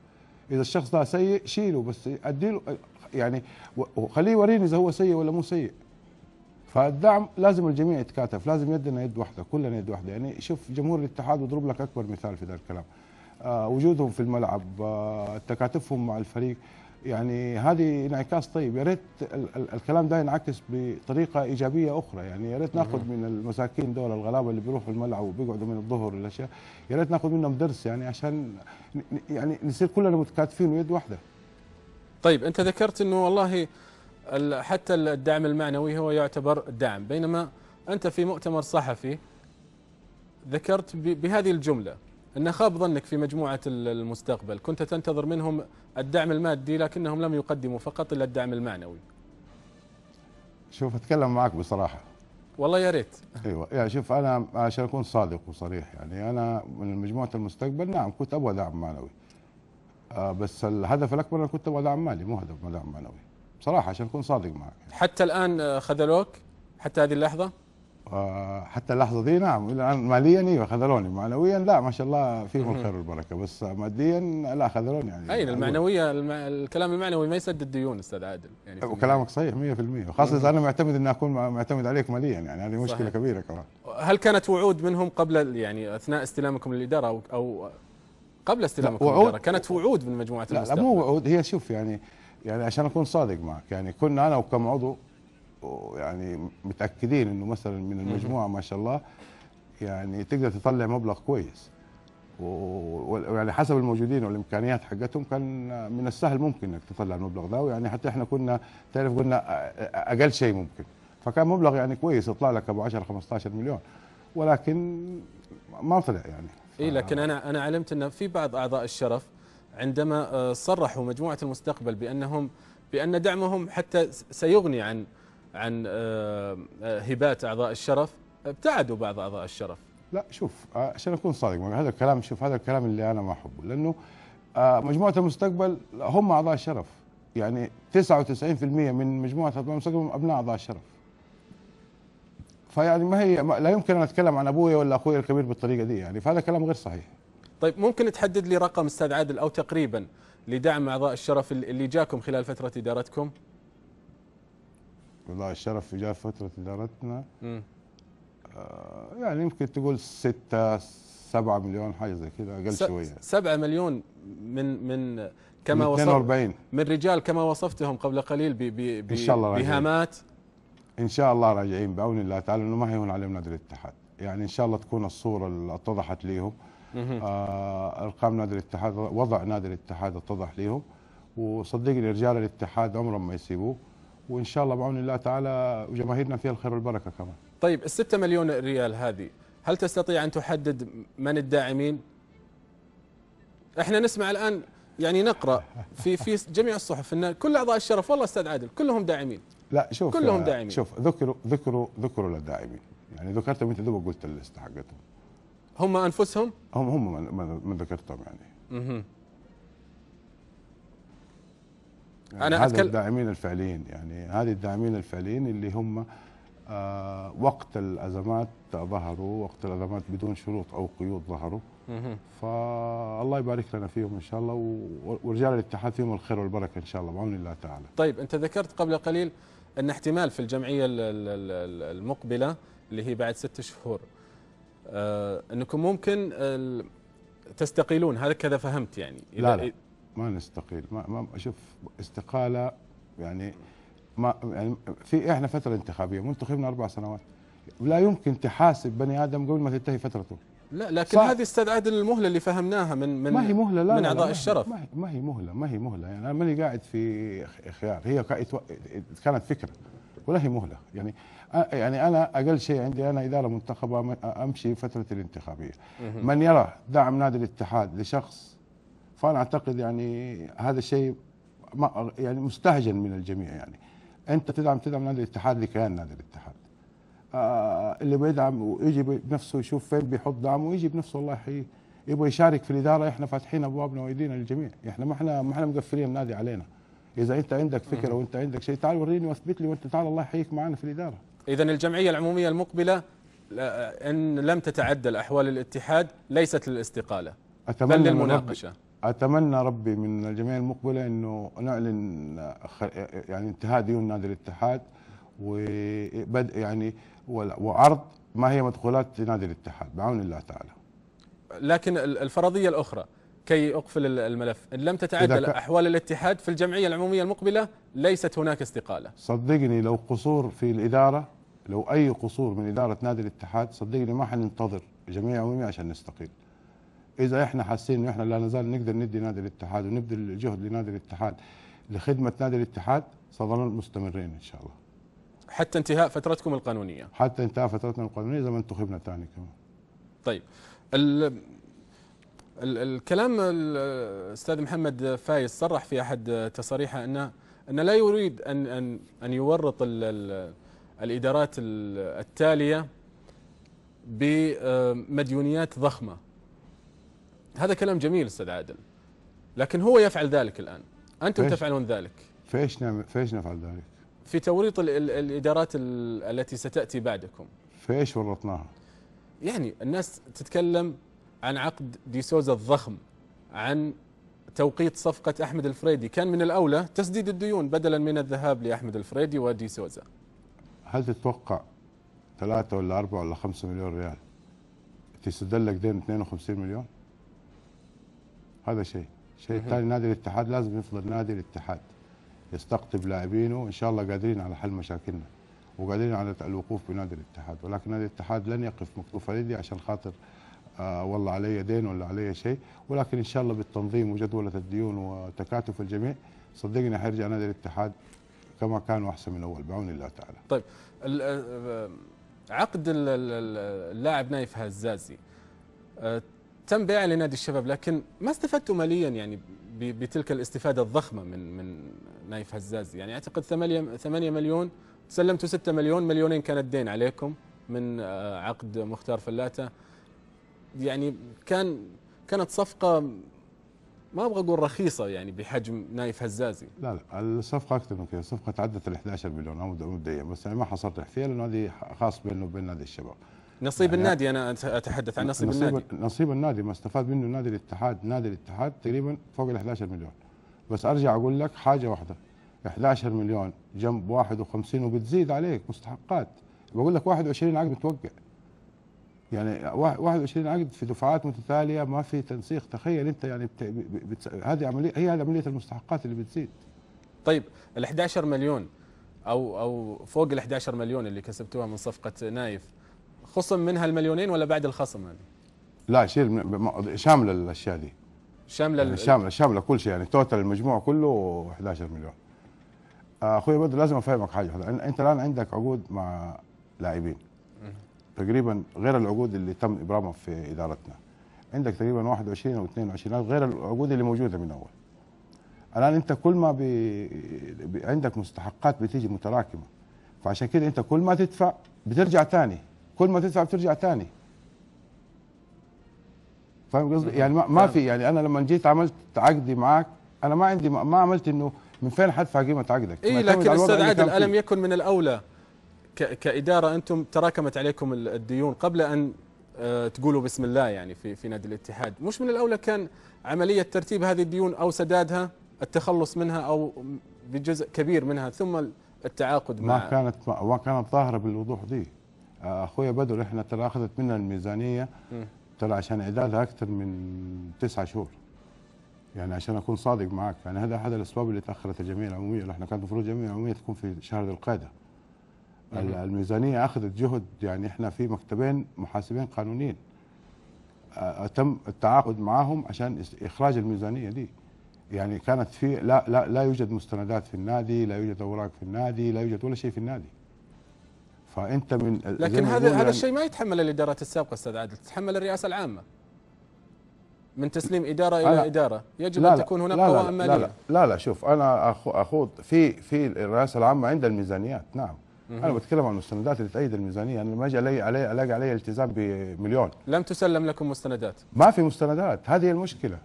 اذا الشخص ده سيء شيله، بس اديله يعني، وخليه يوريني اذا هو سيء ولا مو سيء. فالدعم لازم الجميع يتكاتف، لازم يدنا يد واحده، كلنا يد واحده. يعني شوف جمهور الاتحاد، واضرب لك اكبر مثال في ذا الكلام، وجودهم في الملعب، تكاتفهم مع الفريق، يعني هذه انعكاس طيب. يا ريت الكلام ده ينعكس بطريقه ايجابيه اخرى. يعني يا ريت ناخذ من المساكين دول الغلابه اللي بيروحوا الملعب وبيقعدوا من الظهر للاشياء، يا ريت ناخذ منهم درس، يعني عشان يعني نصير كلنا متكاتفين ويد واحده. طيب أنت ذكرت أنه والله حتى الدعم المعنوي هو يعتبر دعم، بينما أنت في مؤتمر صحفي ذكرت بهذه الجملة أن خاب ظنك في مجموعة المستقبل، كنت تنتظر منهم الدعم المادي لكنهم لم يقدموا فقط إلا الدعم المعنوي. شوف اتكلم معك بصراحه، والله يا ريت. ايوه يعني شوف، انا عشان اكون صادق وصريح، يعني انا من مجموعه المستقبل نعم كنت ابغى دعم معنوي، بس الهدف الاكبر انا كنت ابغى دعم مالي، مو هدف دعم معنوي بصراحه، عشان اكون صادق معك. حتى الآن خذلوك حتى هذه اللحظة؟ حتى اللحظه دي نعم، الان ماليا ايوه خذلوني، معنويا لا ما شاء الله فيهم الخير والبركه، بس ماديا لا خذلوني. يعني اي المعنويه الكلام المعنوي ما يسدد ديون استاذ عادل، يعني وكلامك صحيح 100%، وخاصه اذا انا معتمد اني اكون معتمد عليك ماليا، يعني هذه مشكله كبيره كمان. هل كانت وعود منهم قبل، يعني اثناء استلامكم للاداره او قبل استلامكم للاداره كانت وعود من مجموعه المستقبل؟ لا مو وعود، هي شوف يعني عشان اكون صادق معك، يعني كنا انا وكم عضو يعني متاكدين انه مثلا من المجموعه ما شاء الله يعني تقدر تطلع مبلغ كويس، ويعني حسب الموجودين والامكانيات حقتهم كان من السهل ممكن انك تطلع المبلغ ده، ويعني حتى احنا كنا تعرف قلنا اقل شيء ممكن، فكان مبلغ يعني كويس يطلع لك ابو 10 15 مليون، ولكن ما طلع يعني. اي لكن انا علمت ان في بعض اعضاء الشرف عندما صرحوا مجموعه المستقبل بان دعمهم حتى سيغني عن هبات اعضاء الشرف، ابتعدوا بعض اعضاء الشرف. لا شوف عشان اكون صادق، هذا الكلام، شوف هذا الكلام اللي انا ما احبه، لانه مجموعه المستقبل هم اعضاء الشرف، يعني 99% من مجموعه اعضاء المستقبل ابناء اعضاء الشرف. فيعني ما هي لا يمكن ان اتكلم عن ابويا ولا اخوي الكبير بالطريقه دي، يعني فهذا كلام غير صحيح. طيب ممكن تحدد لي رقم استاذ عادل او تقريبا لدعم اعضاء الشرف اللي جاكم خلال فتره ادارتكم؟ والله الشرف في جاء فتره ادارتنا يعني يمكن تقول 6 7 مليون حاجه زي كذا، اقل شويه. 7 مليون من كما وصف 42 من رجال كما وصفتهم قبل قليل ان شاء الله بهامات. ان شاء الله راجعين بعون الله تعالى، انه ما هيهون عليهم نادي الاتحاد، يعني ان شاء الله تكون الصوره اللي اتضحت ليهم، ارقام نادي الاتحاد، وضع نادي الاتحاد اتضح ليهم، وصدقني رجال الاتحاد عمرهم ما يسيبوه، وان شاء الله بعون الله تعالى وجماهيرنا فيها الخير والبركه كمان. طيب ال6 مليون ريال هذه هل تستطيع ان تحدد من الداعمين؟ احنا نسمع الان يعني نقرا في جميع الصحف ان كل اعضاء الشرف والله استاذ عادل كلهم داعمين. لا شوف كلهم داعمين. شوف ذكروا للداعمين، يعني ذكرتهم انت دوبك قلت الليسته حقتهم. هم انفسهم؟ هم من ذكرتهم يعني. يعني انا هذا الداعمين الفعليين، يعني هذه الداعمين الفعليين اللي هم وقت الازمات ظهروا، وقت الازمات بدون شروط او قيود ظهروا. فالله يبارك لنا فيهم ان شاء الله، ورجال الاتحاد فيهم الخير والبركه ان شاء الله بعون الله تعالى. طيب انت ذكرت قبل قليل ان احتمال في الجمعيه المقبله اللي هي بعد 6 شهور انكم ممكن تستقيلون، هذا كذا فهمت يعني؟ لا ما نستقيل، ما اشوف استقاله يعني. ما يعني في احنا فتره انتخابيه منتخبنا 4 سنوات، لا يمكن تحاسب بني ادم قبل ما تنتهي فترته. لا لكن هذه استاذ عادل المهله اللي فهمناها من ما هي مهله، لا من اعضاء لا الشرف. ما هي مهله يعني. انا ماني قاعد في خيار، هي كانت فكره ولا هي مهله يعني انا اقل شيء عندي انا اداره منتخبه امشي فتره الانتخابيه. من يرى دعم نادي الاتحاد لشخص فانا اعتقد يعني هذا الشيء يعني مستهجن من الجميع. يعني انت تدعم نادي الاتحاد لكيان نادي الاتحاد. اللي بيدعم ويجي بنفسه يشوف فين بيحط دعمه ويجي بنفسه الله يحييه، يبغى يشارك في الاداره. احنا فاتحين ابوابنا وايدينا للجميع، احنا ما احنا مقفلين النادي علينا. اذا انت عندك فكره وانت عندك شيء تعال وريني واثبت لي، وانت تعال الله يحييك معنا في الاداره. اذا الجمعيه العموميه المقبله ان لم تتعدى الاحوال الاتحاد ليست للاستقاله بل للمناقشه. اتمنى ربي من الجمعيه المقبله انه نعلن يعني انتهاء ديون نادي الاتحاد وبدء يعني وعرض ما هي مدخولات نادي الاتحاد بعون الله تعالى. لكن الفرضيه الاخرى كي اقفل الملف، ان لم تتعدى احوال الاتحاد في الجمعيه العموميه المقبله ليست هناك استقاله. صدقني لو قصور في الاداره، لو اي قصور من اداره نادي الاتحاد، صدقني ما حننتظر جمعيه عموميه عشان نستقيل. اذا احنا حاسين انه احنا لا نزال نقدر ندي نادي الاتحاد ونبذل جهد لنادي الاتحاد لخدمه نادي الاتحاد، سنظل مستمرين ان شاء الله حتى انتهاء فترتكم القانونيه. حتى انتهاء فترتنا القانونيه اذا ما انتخبنا ثاني كمان. طيب الكلام الاستاذ محمد فايز صرح في احد تصاريحه ان لا يريد ان يورط الادارات التاليه بمديونيات ضخمه. هذا كلام جميل استاذ عادل، لكن هو يفعل ذلك الان، انتم تفعلون ذلك. فايش نفعل ذلك؟ في توريط الادارات التي ستاتي بعدكم. فايش ورطناها؟ يعني الناس تتكلم عن عقد دي سوزا الضخم، عن توقيت صفقة أحمد الفريدي، كان من الأولى تسديد الديون بدلا من الذهاب لأحمد الفريدي ودي سوزا. هل تتوقع 3 ولا 4 ولا 5 مليون ريال تسد لك دين 52 مليون؟ هذا شيء ثاني. نادي الاتحاد لازم يفضل نادي الاتحاد يستقطب لاعبينه، ان شاء الله قادرين على حل مشاكلنا وقادرين على الوقوف بنادي الاتحاد، ولكن نادي الاتحاد لن يقف مكتوف يدي عشان خاطر والله علي دين ولا علي شيء، ولكن ان شاء الله بالتنظيم وجدولة الديون وتكاتف الجميع صدقني حيرجع نادي الاتحاد كما كان واحسن من الاول بعون الله تعالى. طيب عقد اللاعب نايف هزازي تم بيعه لنادي الشباب، لكن ما استفدتوا ماليا يعني بتلك الاستفاده الضخمه من نايف هزازي. يعني اعتقد 8 مليون سلمتوا 6 مليون، مليونين كانت دين عليكم من عقد مختار فلاته. يعني كانت صفقه ما ابغى اقول رخيصه يعني بحجم نايف هزازي. لا الصفقه اكثر من كذا، الصفقه تعدت ال 11 مليون او مبدئيا، بس يعني ما حصرح فيها لانه هذه خاص بينه وبين نادي الشباب. نصيب يعني النادي، انا اتحدث عن نصيب النادي ما استفاد منه نادي الاتحاد تقريبا فوق ال 11 مليون. بس ارجع اقول لك حاجه واحده، 11 مليون جنب 51 وبتزيد عليك مستحقات. بقول لك 21 عقد متوقع، يعني 21 عقد في دفعات متتاليه ما في تنسيق. تخيل انت يعني هذه عمليه، هي عمليه المستحقات اللي بتزيد. طيب ال 11 مليون او فوق ال 11 مليون اللي كسبتوها من صفقه نايف، خصم منها المليونين ولا بعد الخصم هذه؟ لا شامله الاشياء دي، شامله كل شيء، يعني توتال المجموع كله 11 مليون. اخوي بدر لازم افهمك حاجه واحده، انت الان عندك عقود مع لاعبين تقريبا غير العقود اللي تم ابرامها في ادارتنا، عندك تقريبا 21 او 22 غير العقود اللي موجوده من اول. الان انت كل ما عندك مستحقات بتيجي متراكمه، فعشان كده انت كل ما تدفع بترجع ثاني، كل ما تدفع بترجع ثاني. فاهم قصدي؟ يعني ما في، يعني انا لما جيت عملت عقدي معك انا ما عندي ما عملت انه من فين حدفع قيمه عقدك. اي لكن استاذ عادل الم يكن من الاولى كإدارة أنتم تراكمت عليكم الديون قبل أن تقولوا بسم الله يعني في نادي الاتحاد، مش من الأولى كان عملية ترتيب هذه الديون أو سدادها، التخلص منها أو بجزء كبير منها ثم التعاقد ما كانت ظاهرة بالوضوح دي. أخويا بدر إحنا ترى أخذت منا الميزانية ترى عشان إعدادها أكثر من 9 شهور. يعني عشان أكون صادق معك، يعني هذا أحد الأسباب اللي تأخرت الجمعية العمومية. إحنا كانت المفروض الجمعية العمومية تكون في شهر ذي القعدة. الميزانية أخذت جهد، يعني إحنا في مكتبين محاسبين قانونيين تم التعاقد معهم عشان إخراج الميزانية دي. يعني كانت في لا يوجد مستندات في النادي، لا يوجد أوراق في النادي، لا يوجد ولا شيء في النادي. فأنت من لكن هذا الشيء ما يتحمل الإدارات السابقة أستاذ عادل، تتحمل الرئاسة العامة من تسليم إدارة إلى إدارة. يجب أن تكون هناك قوائم مالية. لا شوف، أنا أخوض في الرئاسة العامة عند الميزانيات. نعم. أنا بتكلم عن المستندات اللي تأيد الميزانية. أنا لما أجي ألاقي علي التزام بمليون، لم تسلم لكم مستندات. ما في مستندات، هذه المشكلة.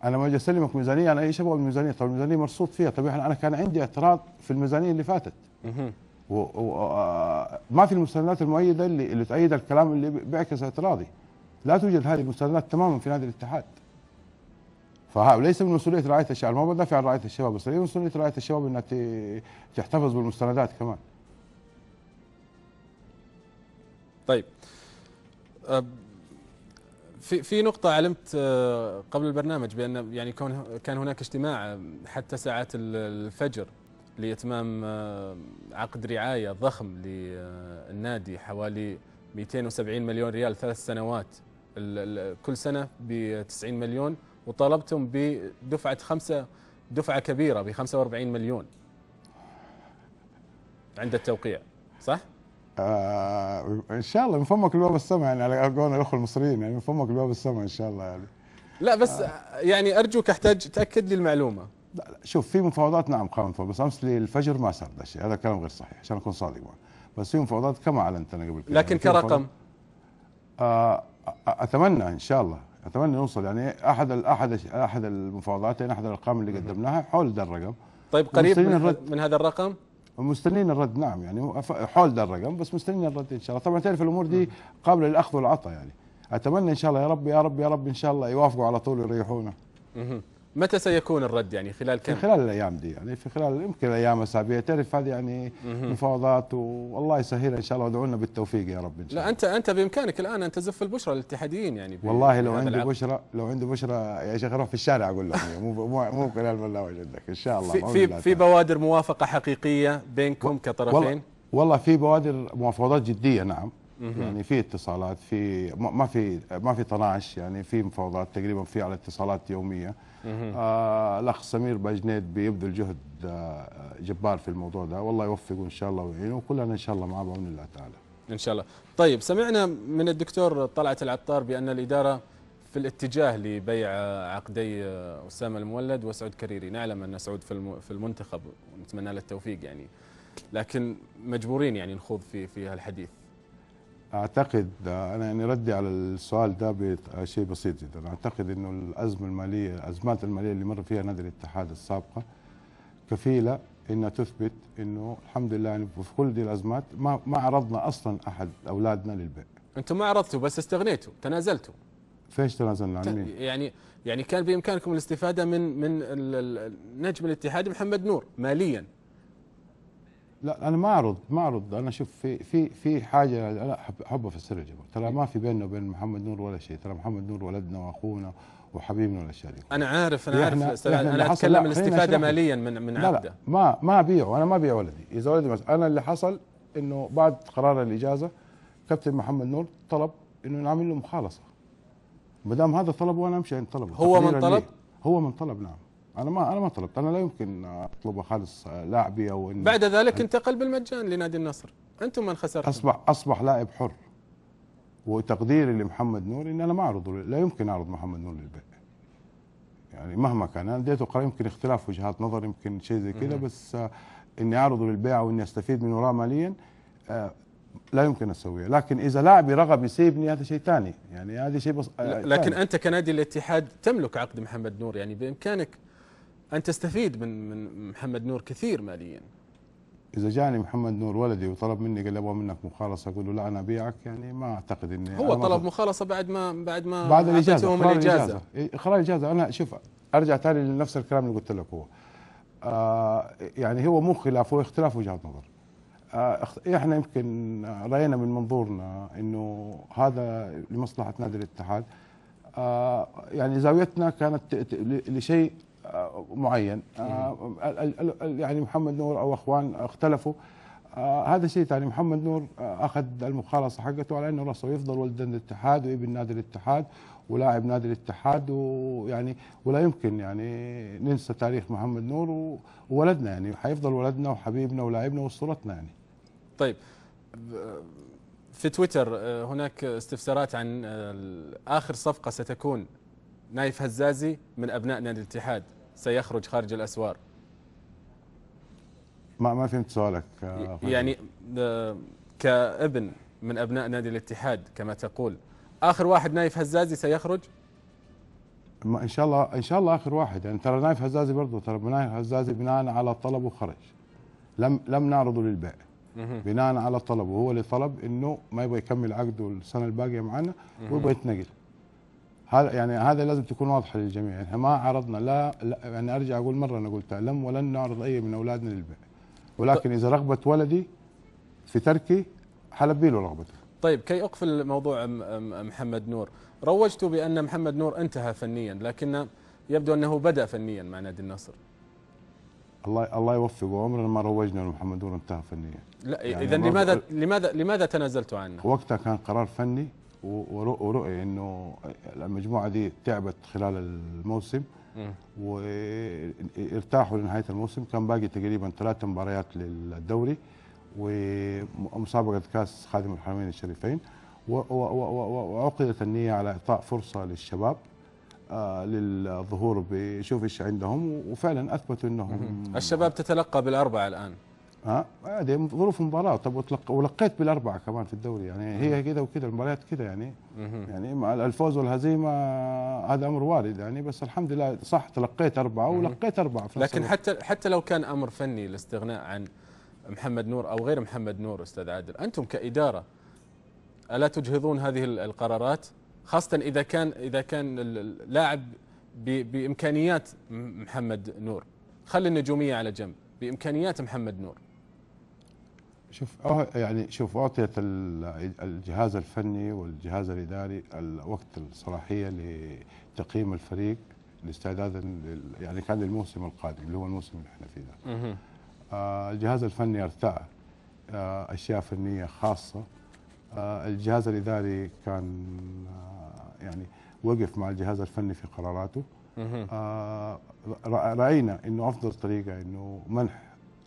أنا لما أجي أسلمك ميزانية، أنا إيش أبغى الميزانية؟ طب الميزانية مرصود فيها. طب أنا كان عندي اعتراض في الميزانية اللي فاتت. ما في المستندات المؤيدة اللي تؤيد الكلام اللي بيعكس اعتراضي. لا توجد هذه المستندات تماما في نادي الاتحاد. فليس من مسؤولية رعاية الشباب، ما بدافع عن رعاية الشباب، بس ليس من مسؤولية رعاية الشباب انها تحتفظ بالمستندات كمان. طيب، في نقطة علمت قبل البرنامج بأن يعني كان هناك اجتماع حتى ساعات الفجر لإتمام عقد رعاية ضخم للنادي حوالي 270 مليون ريال 3 سنوات، كل سنة ب 90 مليون، وطالبتم دفعة كبيرة ب 45 مليون عند التوقيع، صح؟ ان شاء الله من فمك لباب السماء، يعني على قولنا الاخوه المصريين، يعني من فمك لباب السماء ان شاء الله يعني. لا بس يعني ارجوك احتاج تاكد لي المعلومه. لا شوف، في مفاوضات نعم قامت، بس امس للفجر ما صار الشيء، هذا كلام غير صحيح عشان اكون صادق معك. بس في مفاوضات كما اعلنت انا قبل كده. لكن كرقم اتمنى ان شاء الله، اتمنى نوصل يعني احد المفاوضات، يعني احد الارقام اللي قدمناها حول ده الرقم. طيب قريب من هذا الرقم؟ مستنين الرد نعم، يعني حول ده الرقم، بس مستنين الرد ان شاء الله. طبعا تعرف الامور دي قابله للاخذ والعطاء، يعني اتمنى ان شاء الله، يا رب يا رب يا رب ان شاء الله يوافقوا على طول ويريحونا. متى سيكون الرد؟ يعني خلال كم؟ في خلال الايام دي، يعني في خلال يمكن ايام اسابيع، تعرف هذه يعني مفاوضات، والله يسهلها ان شاء الله، وادعوا لنا بالتوفيق يا رب ان شاء الله. لا انت بامكانك الان ان تزف البشرى للاتحاديين يعني. والله لو عندي بشرى يا شيخ اروح في الشارع اقول لهم مو خلال الله وجدك ان شاء الله. في بوادر موافقه حقيقيه بينكم كطرفين؟ والله في بوادر مفاوضات جديه نعم. يعني في اتصالات، في ما في طناش، يعني في مفاوضات تقريبا، في على اتصالات يوميه. الاخ سمير باجنيد بيبذل جهد جبار في الموضوع ده، والله يوفقه ان شاء الله ويعينه، وكلنا ان شاء الله معه باذن الله تعالى. ان شاء الله. طيب، سمعنا من الدكتور طلعت العطار بان الاداره في الاتجاه لبيع عقدي اسامه المولد وسعود كريري. نعلم ان سعود في المنتخب ونتمنى له التوفيق يعني، لكن مجبورين يعني نخوض في هالحديث. اعتقد انا يعني ردي على السؤال ده بشيء بسيط جدا. اعتقد انه الازمات الماليه اللي مر فيها نادي الاتحاد السابقه كفيله انها تثبت انه الحمد لله، يعني في كل دي الازمات ما عرضنا اصلا احد اولادنا للبيع. انتم ما عرضتوا، بس استغنيتوا، تنازلتوا. فيش تنازلنا عن مين؟ يعني كان بامكانكم الاستفاده من نجم الاتحاد محمد نور ماليا. لا انا ما اعرض انا شوف في حاجه انا احب افسرها يا جماعه. ترى ما في بيننا وبين محمد نور ولا شيء، ترى محمد نور ولدنا واخونا وحبيبنا والاشياء دي. انا عارف استاذ، انا اتكلم الاستفاده ماليا من عقده. لا ما ابيعه، انا ما ابيع ولدي. اذا ولدي انا اللي حصل انه بعد قرار الاجازه كابتن محمد نور طلب انه نعمل له مخالصه. ما دام هذا طلبه وانا امشي عند طلبه. هو من طلب؟ هو من طلب نعم. انا ما طلبت، انا لا يمكن اطلب خالص لاعبي او إن بعد ذلك انتقل بالمجان لنادي النصر، انتم من خسرتم. اصبح لاعب حر. وتقديري لمحمد نور ان انا ما اعرضه، لا يمكن اعرض محمد نور للبيع. يعني مهما كان انا اديته قرار، يمكن اختلاف وجهات نظر، يمكن شيء زي كذا، بس اني اعرضه للبيع واني استفيد من وراه ماليا لا يمكن اسويه. لكن اذا لاعبي رغب يسيبني هذا شيء ثاني، يعني هذا شيء لكن انت كنادي الاتحاد تملك عقد محمد نور، يعني بامكانك أن تستفيد من محمد نور كثير ماليا. اذا جاني محمد نور ولدي وطلب مني قال لي ابغى منك مخالصه، اقول له لا انا ابيعك؟ يعني ما اعتقد اني هو طلب مخالصه بعد الاجازه، اعطيتهم الاجازه. اقرار الاجازه. انا شوف ارجع تاني لنفس الكلام اللي قلت لك. هو يعني هو مو خلاف، هو اختلاف وجهات نظر. احنا يمكن راينا من منظورنا انه هذا لمصلحه نادي الاتحاد. يعني زاويتنا كانت لشيء معين. يعني محمد نور او اخوان اختلفوا. هذا شيء ثاني. محمد نور اخذ المخالصه حقته على انه راسه يفضل ولد الاتحاد وابن نادي الاتحاد ولاعب نادي الاتحاد، ويعني ولا يمكن يعني ننسى تاريخ محمد نور وولدنا، يعني حيفضل ولدنا وحبيبنا ولاعبنا واسطورتنا يعني. طيب، في تويتر هناك استفسارات عن آخر صفقة ستكون نايف هزازي من أبناء نادي الاتحاد سيخرج خارج الأسوار. ما فهمت سؤالك. يعني كابن من أبناء نادي الاتحاد كما تقول، آخر واحد نايف هزازي سيخرج؟ ما ان شاء الله، ان شاء الله اخر واحد. يعني ترى نايف هزازي برضه، ترى نايف هزازي بناء على طلبه خرج، لم نعرضه للبيع. بناء على طلبه، هو اللي طلب انه ما يبغى يكمل عقده السنه الباقيه معنا ويبغى يتنقل. هذا يعني هذا لازم تكون واضحه للجميع. احنا ما عرضنا لا يعني ارجع اقول مره انا قلتها، ولن نعرض اي من اولادنا للبيع، ولكن اذا رغبه ولدي في تركي حلبي له رغبته. طيب، كي اقفل موضوع محمد نور، روجت بان محمد نور انتهى فنيا، لكن يبدو انه بدا فنيا مع نادي النصر. الله يوفقه. عمرنا ما روجنا لمحمد نور انتهى فنيا. لا يعني اذا لماذا تنازلتوا عنه؟ وقتها كان قرار فني ورؤيه انه المجموعه دي تعبت خلال الموسم وارتاحوا لنهايه الموسم. كان باقي تقريبا 3 مباريات للدوري ومسابقه كاس خادم الحرمين الشريفين، وعقدت النيه على اعطاء فرصه للشباب للظهور بشوف ايش عندهم، وفعلا اثبتوا انهم الشباب تتلقى بالاربعه الان. هذه ظروف مباراه. طب ولقيت بالاربعه كمان في الدوري، يعني هي كذا وكذا المباريات كذا يعني. يعني مع الفوز والهزيمه هذا امر وارد يعني، بس الحمد لله صح تلقيت 4 ولقيت 4 في نفس لكن الوقت. حتى لو كان امر فني الاستغناء عن محمد نور او غير محمد نور، استاذ عادل، انتم كاداره الا تجهضون هذه القرارات، خاصه اذا كان اللاعب بامكانيات محمد نور؟ خلي النجوميه على جنب، بامكانيات محمد نور. شوف اعطيت الجهاز الفني والجهاز الاداري الوقت الصلاحيه لتقييم الفريق لاستعدادا يعني كان للموسم القادم اللي هو الموسم اللي احنا فيه ده. الجهاز الفني ارتأى اشياء فنيه خاصه. الجهاز الاداري كان يعني وقف مع الجهاز الفني في قراراته. راينا انه افضل طريقه انه منح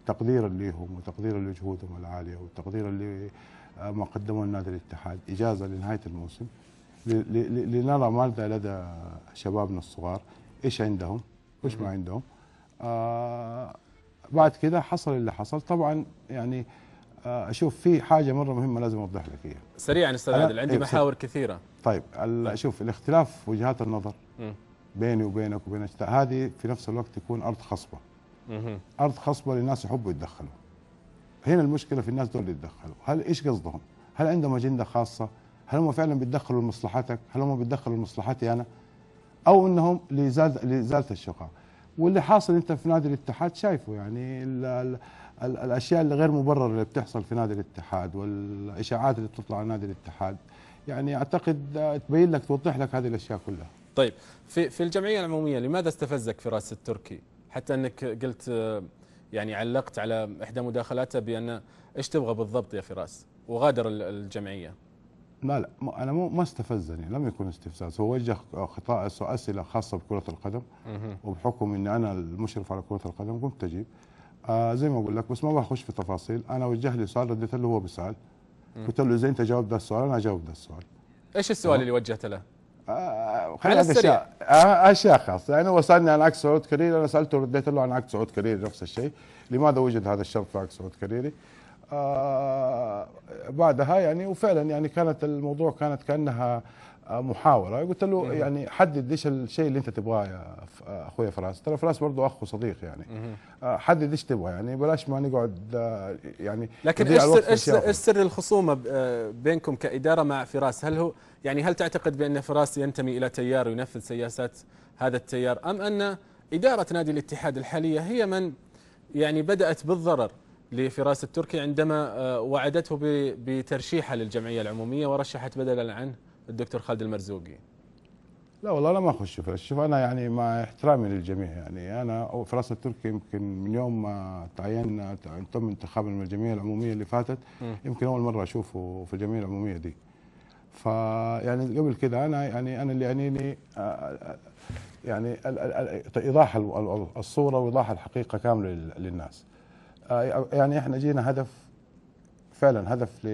تقديرا لهم وتقديرا لجهودهم العاليه وتقديرا لما قدموه لنادي الاتحاد اجازه لنهايه الموسم لنرى ماذا لدى شبابنا الصغار، ايش عندهم وايش ما عندهم. بعد كذا حصل اللي حصل. طبعا يعني اشوف في حاجه مره مهمه لازم اوضح لك اياها سريعا استاذ عادل، عندي محاور كثيره. طيب شوف الاختلاف وجهات النظر بيني وبينك وبين هذه في نفس الوقت تكون ارض خصبه. ارض خصبه للناس يحبوا يتدخلوا. هنا المشكله في الناس دول اللي يتدخلوا، هل ايش قصدهم؟ هل عندهم اجنده خاصه؟ هل هم فعلا بيتدخلوا لمصلحتك؟ هل هم بيتدخلوا لمصلحتي انا؟ او انهم لازاله الشقاء؟ واللي حاصل انت في نادي الاتحاد شايفه، يعني الاشياء اللي غير مبرره اللي بتحصل في نادي الاتحاد والاشاعات اللي بتطلع عن نادي الاتحاد، يعني اعتقد تبين لك توضح لك هذه الاشياء كلها. طيب، في الجمعيه العموميه لماذا استفزك فراس التركي؟ حتى انك قلت يعني علقت على احدى مداخلاته بان ايش تبغى بالضبط يا فراس، وغادر الجمعيه. لا انا ما استفزني، لم يكن استفزاز. هو وجه اسئله خاصه بكره القدم، وبحكم اني انا المشرف على كره القدم قمت اجيب زي ما اقول لك، بس ما بخش في تفاصيل. انا وجه لي سؤال رديت له هو بسال، قلت له اذا انت جاوبت ده السؤال انا اجاوب ده السؤال. ايش السؤال اللي وجهته له؟ على السريع اشياء خاصه. يعني هو سالني عن عقد سعود كريري، انا سالته رديت له عن عقد سعود كريري نفس الشيء، لماذا وجد هذا الشرط في عقد سعود كريري. بعدها يعني وفعلا يعني كانت الموضوع كانت كانها محاوره. قلت له يعني حدد ايش الشيء اللي انت تبغاه يا اخويا فراس، ترى فراس برضه اخ وصديق يعني. حدد ايش تبغى يعني، بلاش ما نقعد يعني. لكن ايش سر الخصومه بينكم كاداره مع فراس؟ هل تعتقد بان فراس ينتمي الى تيار وينفذ سياسات هذا التيار، ام ان اداره نادي الاتحاد الحاليه هي من يعني بدات بالضرر لفراس التركي عندما وعدته بترشيحه للجمعيه العموميه ورشحت بدلا عنه الدكتور خالد المرزوقي؟ لا والله لا ما اخش في شوف، انا يعني مع احترامي للجميع يعني، انا فراس التركي يمكن من يوم ما تم انتخابنا من الجمعيه العموميه اللي فاتت يمكن اول مره اشوفه في الجمعيه العموميه دي. فيعني قبل كده انا اللي يعنيني يعني ايضاح الصوره وايضاح الحقيقه كامله للناس. يعني احنا جينا هدف فعلا، هدف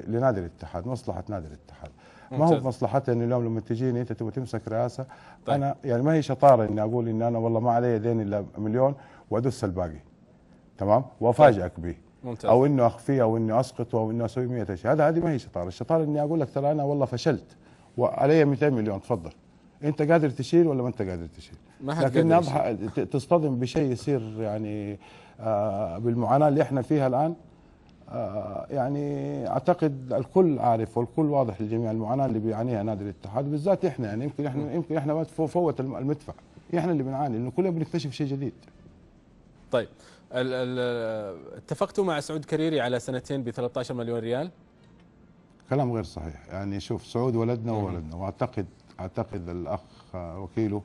لنادي الاتحاد، مصلحه نادي الاتحاد. ما هو بمصلحتي انه اليوم لما تجيني انت تبغى تمسك رئاسه. طيب. انا يعني ما هي شطاره اني اقول ان انا والله ما علي دين الا مليون وادس الباقي، تمام، وافاجئك به. ممتاز. او انه اخفيه او انه اسقطه او انه اسوي 100 شيء، هذه ما هي شطاره. الشطاره اني اقول لك ترى انا والله فشلت وعلي 200 مليون، تفضل انت قادر تشيل ولا ما انت قادر تشيل. لكن اضحى تصطدم بشيء يصير يعني بالمعاناه اللي احنا فيها الان. يعني اعتقد الكل عارف والكل واضح للجميع المعاناه اللي بيعانيها نادي الاتحاد، بالذات احنا يعني يمكن احنا فوت المدفع، احنا اللي بنعاني لانه كلنا بنكتشف شيء جديد. طيب اتفقتوا مع سعود كريري على سنتين ب 13 مليون ريال؟ كلام غير صحيح يعني. شوف سعود ولدنا وولدنا، واعتقد الاخ وكيله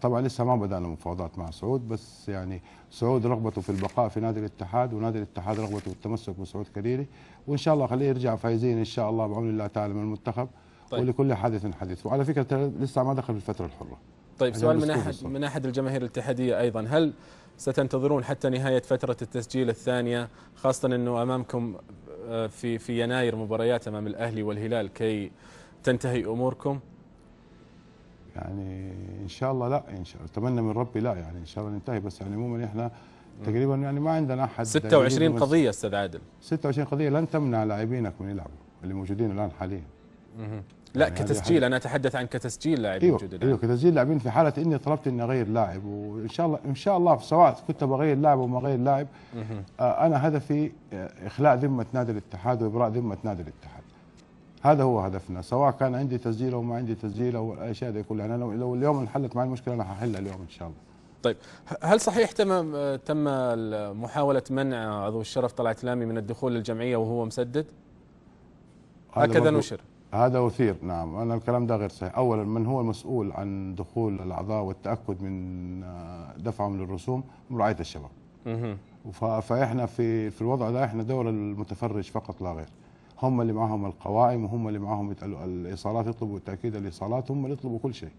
طبعا لسه ما بدأنا مفاوضات مع سعود، بس يعني سعود رغبته في البقاء في نادي الاتحاد ونادي الاتحاد رغبته في التمسك بسعود كريري، وان شاء الله خليه يرجع فايزين ان شاء الله بعون الله تعالى من المنتخب. طيب. ولكل حادث حديث، وعلى فكره لسه ما دخل في الفتره الحره. طيب سؤال من احد الجماهير الاتحاديه ايضا، هل ستنتظرون حتى نهايه فتره التسجيل الثانيه، خاصه انه امامكم في يناير مباريات امام الاهلي والهلال كي تنتهي اموركم؟ يعني ان شاء الله لا، ان شاء الله اتمنى من ربي لا يعني ان شاء الله ننتهي، بس يعني عموما احنا تقريبا يعني ما عندنا احد. 26 قضيه استاذ عادل، 26 قضيه لن تمنع لاعبينك من يلعبوا اللي موجودين الان حاليا. لا يعني كتسجيل، انا اتحدث عن كتسجيل لاعب موجود الان. ايوه كتسجيل لاعبين، في حاله اني طلبت اني اغير لاعب، وان شاء الله سواء كنت بغير لاعب او ما اغير لاعب، انا هدفي اخلاء ذمه نادي الاتحاد وابراء ذمه نادي الاتحاد. هذا هو هدفنا، سواء كان عندي تسجيل او ما عندي تسجيل او الاشياء دي كلها. انا لو اليوم انحلت معي المشكله انا هحلها اليوم ان شاء الله. طيب هل صحيح تم محاوله منع عضو الشرف طلعت لامي من الدخول للجمعيه وهو مسدد؟ هكذا نشر. هذا أثير، نعم. أنا الكلام ده غير صحيح. أولا من هو المسؤول عن دخول الأعضاء والتأكد من دفعهم للرسوم؟ رعاية الشباب. فإحنا في الوضع ده إحنا دور المتفرج فقط لا غير. هم اللي معهم القوائم وهم اللي معهم الإيصالات، يطلبوا تأكيد الإيصالات، هم اللي يطلبوا كل شيء.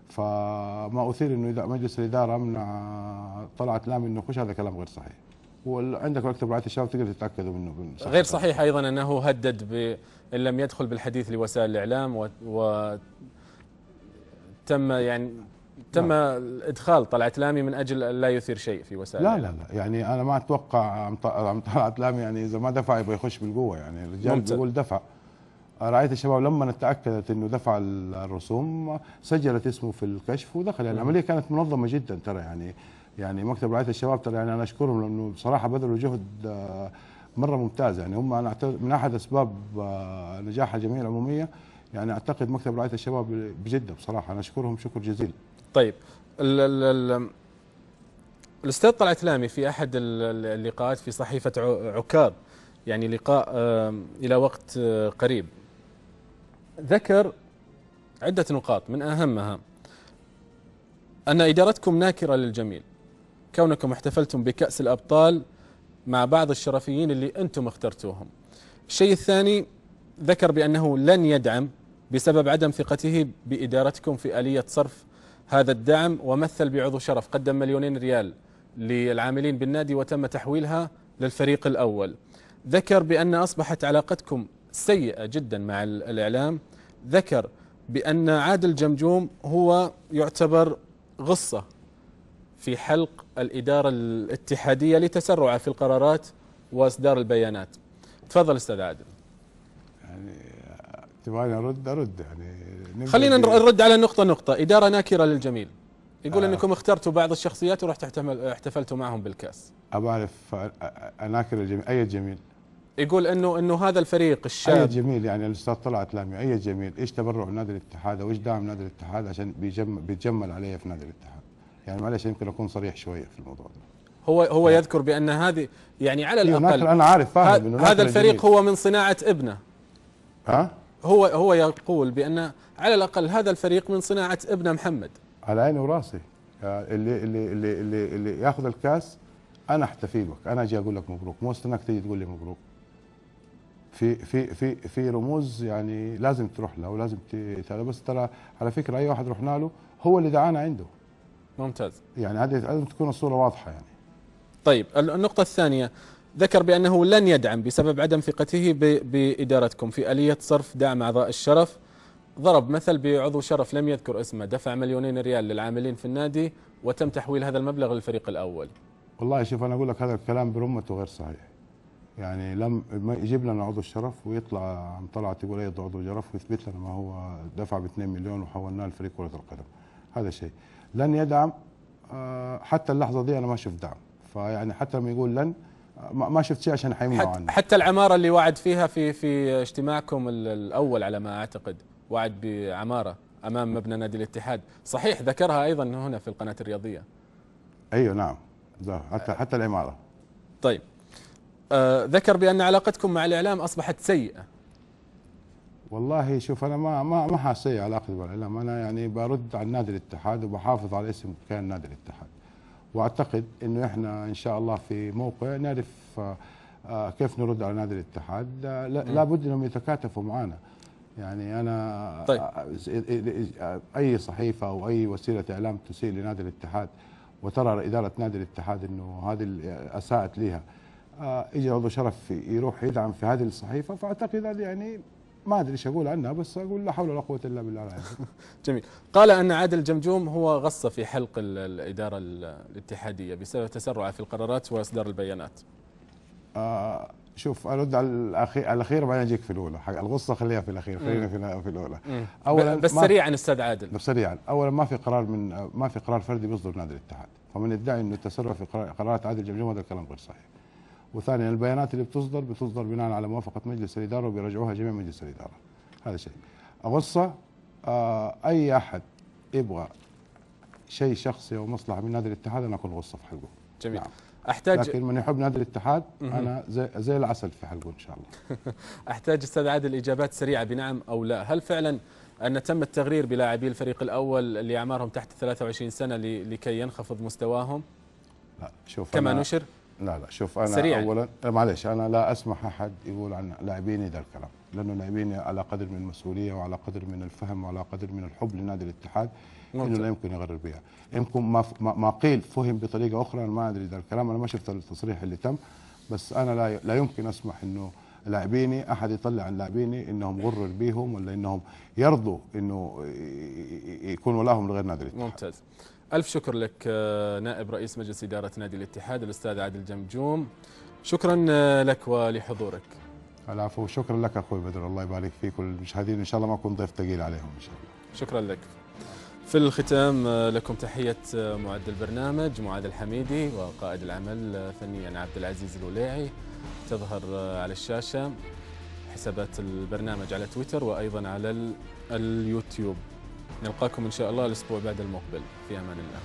فما أثير إنه إذا مجلس الإدارة منع طلعت لامي إنه يخش، هذا كلام غير صحيح. وعندك مكتب رعاية الشباب تقدر تتأكدوا منه. غير صحيح أيضا أنه هدد إن لم يدخل بالحديث لوسائل الإعلام تم إدخال طلعت لامي من أجل لا يثير شيء في وسائل الإعلام. لا يعني أنا ما أتوقع طلعت لامي يعني إذا ما دفع يبغى يخش بالقوة يعني. الرجال بيقول دفع. رعاية الشباب لما تأكدت إنه دفع الرسوم سجلت اسمه في الكشف ودخل. يعني العملية كانت منظمة جدا ترى يعني مكتب رعاية الشباب ترى يعني أنا أشكرهم لأنه بصراحة بذلوا جهد مرة ممتاز. يعني هم أنا من أحد أسباب نجاح الجمعية العمومية، يعني أعتقد مكتب رعاية الشباب بجدة بصراحة، أنا أشكرهم شكر جزيل. طيب الأستاذ طلعت لامي في أحد اللقاءات في صحيفة عكاظ، يعني لقاء إلى وقت قريب، ذكر عدة نقاط من أهمها أن إدارتكم ناكرة للجميل، كونكم احتفلتم بكأس الأبطال مع بعض الشرفيين اللي أنتم اخترتوهم. الشيء الثاني ذكر بأنه لن يدعم بسبب عدم ثقته بإدارتكم في آلية صرف هذا الدعم، ومثل بعضو شرف قدم 2,000,000 ريال للعاملين بالنادي وتم تحويلها للفريق الأول. ذكر بأن أصبحت علاقتكم سيئة جدا مع الإعلام. ذكر بأن عادل جمجوم هو يعتبر غصة في حلق الإدارة الاتحادية لتسرعه في القرارات وإصدار البيانات. تفضل أستاذ عادل. يعني تبغاني ارد يعني خلينا نرد على نقطة نقطة. إدارة ناكرة للجميل، يقول انكم اخترتوا بعض الشخصيات ورحت احتفلتوا معهم بالكاس. ابى اعرف اناكر الجميل، اي جميل؟ يقول انه هذا الفريق الشاب اي جميل يعني الاستاذ طلعت لامي، اي جميل؟ ايش تبرع نادي الاتحاد او ايش دعم نادي الاتحاد عشان بيتجمل علي في نادي الاتحاد؟ يعني معلش يمكن اكون صريح شويه في الموضوع ده. هو يذكر بان هذه يعني على الاقل انا عارف فاهم انه هذا الفريق هو من صناعة ابنه. ها؟ هو يقول بان على الاقل هذا الفريق من صناعة ابنه محمد. على عيني وراسي. اللي ياخذ الكاس انا احتفي لك، انا اجي اقول لك مبروك، مو استناك تيجي تقول لي مبروك. في رموز يعني لازم تروح له ولازم بس ترى على فكره اي واحد رحنا له هو اللي دعانا عنده. ممتاز. يعني هذه لازم تكون الصوره واضحه يعني. طيب النقطة الثانية، ذكر بأنه لن يدعم بسبب عدم ثقته بإدارتكم في آلية صرف دعم أعضاء الشرف. ضرب مثل بعضو شرف لم يذكر اسمه دفع 2,000,000 ريال للعاملين في النادي وتم تحويل هذا المبلغ للفريق الأول. والله شوف أنا أقول لك هذا الكلام برمته غير صحيح. يعني لم يجيب لنا عضو الشرف ويطلع عم طلعت يقول اي عضو شرف ويثبت لنا ما هو دفع ب 2 مليون وحولناه لفريق كرة القدم. هذا شيء لن يدعم. حتى اللحظة دي أنا ما شفت دعم، فيعني حتى لما يقول لن ما شفت شيء عشان حيمنعوا عنه. حتى العمارة اللي وعد فيها في اجتماعكم الأول على ما أعتقد، وعد بعمارة أمام مبنى نادي الاتحاد، صحيح ذكرها أيضا هنا في القناة الرياضية. أيوه نعم، حتى العمارة. طيب ذكر بأن علاقتكم مع الإعلام أصبحت سيئة. والله شوف أنا ما حاسي علاقتي بالإعلام، أنا يعني برد على نادي الاتحاد وبحافظ على اسم كيان نادي الاتحاد، وأعتقد إنه إحنا إن شاء الله في موقع نعرف كيف نرد على نادي الاتحاد. لابد انهم يتكاتفوا معنا. يعني انا طيب. اي صحيفه او اي وسيله اعلام تسيء لنادي الاتحاد وترى اداره نادي الاتحاد انه هذه اساءت لها، يجي عضو شرف يروح يدعم في هذه الصحيفه، فاعتقد هذه يعني ما ادري ايش اقول عنها، بس اقول لا حول ولا قوه الا بالله العظيم. جميل. قال ان عادل جمجوم هو غص في حلق الاداره الاتحاديه بسبب تسرعه في القرارات واصدار البيانات. شوف ارد على الاخير وبعدين اجيك في الاولى. الغصه خليها في الاخير، خلينا في الاولى. اولا بس سريعا استاذ عادل، بس سريعا. اولا ما في قرار فردي بيصدر نادي الاتحاد، فمن يدعي انه التسرع في قرارات عادل جمجوم هذا الكلام غير صحيح. وثانيا البيانات اللي بتصدر بناء على موافقه مجلس الاداره وبيراجعوها جميع مجلس الاداره. هذا شيء. غصه اي احد يبغى شيء شخصي او مصلحه من نادي الاتحاد انا اكون غصه في حلقه. جميل. نعم. احتاج، لكن من يحب نادي الاتحاد انا زي العسل في حلقه ان شاء الله. احتاج استاذ عادل اجابات سريعه بنعم او لا. هل فعلا ان تم التغرير بلاعبي الفريق الاول اللي اعمارهم تحت 23 سنه لكي ينخفض على لا شوف كما نشر؟ لا شوف انا سريعاً. اولا معلش انا لا اسمح احد يقول عن لاعبيني ذا الكلام، لانه لاعبيني على قدر من المسؤوليه وعلى قدر من الفهم وعلى قدر من الحب لنادي الاتحاد انه لا يمكن يغرر بها. يمكن ما قيل فهم بطريقه اخرى، انا ما ادري ذا الكلام، انا ما شفت التصريح اللي تم، بس انا لا يمكن اسمح انه لاعبيني احد يطلع عن لاعبيني انهم غرر بيهم ولا انهم يرضوا انه يكون ولاهم لغير نادي الاتحاد. ممتاز. ألف شكر لك نائب رئيس مجلس إدارة نادي الاتحاد الأستاذ عادل جمجوم، شكرا لك ولحضورك. العفو، شكرا لك أخوي بدر، الله يبارك فيك والمشاهدين، إن شاء الله ما أكون ضيف ثقيل عليهم إن شاء الله. شكرا لك. في الختام لكم تحية معد البرنامج معاذ الحميدي وقائد العمل فنيا عبد العزيز الولاعي. تظهر على الشاشة حسابات البرنامج على تويتر وأيضا على اليوتيوب. نلقاكم إن شاء الله الأسبوع بعد المقبل، في أمان الله.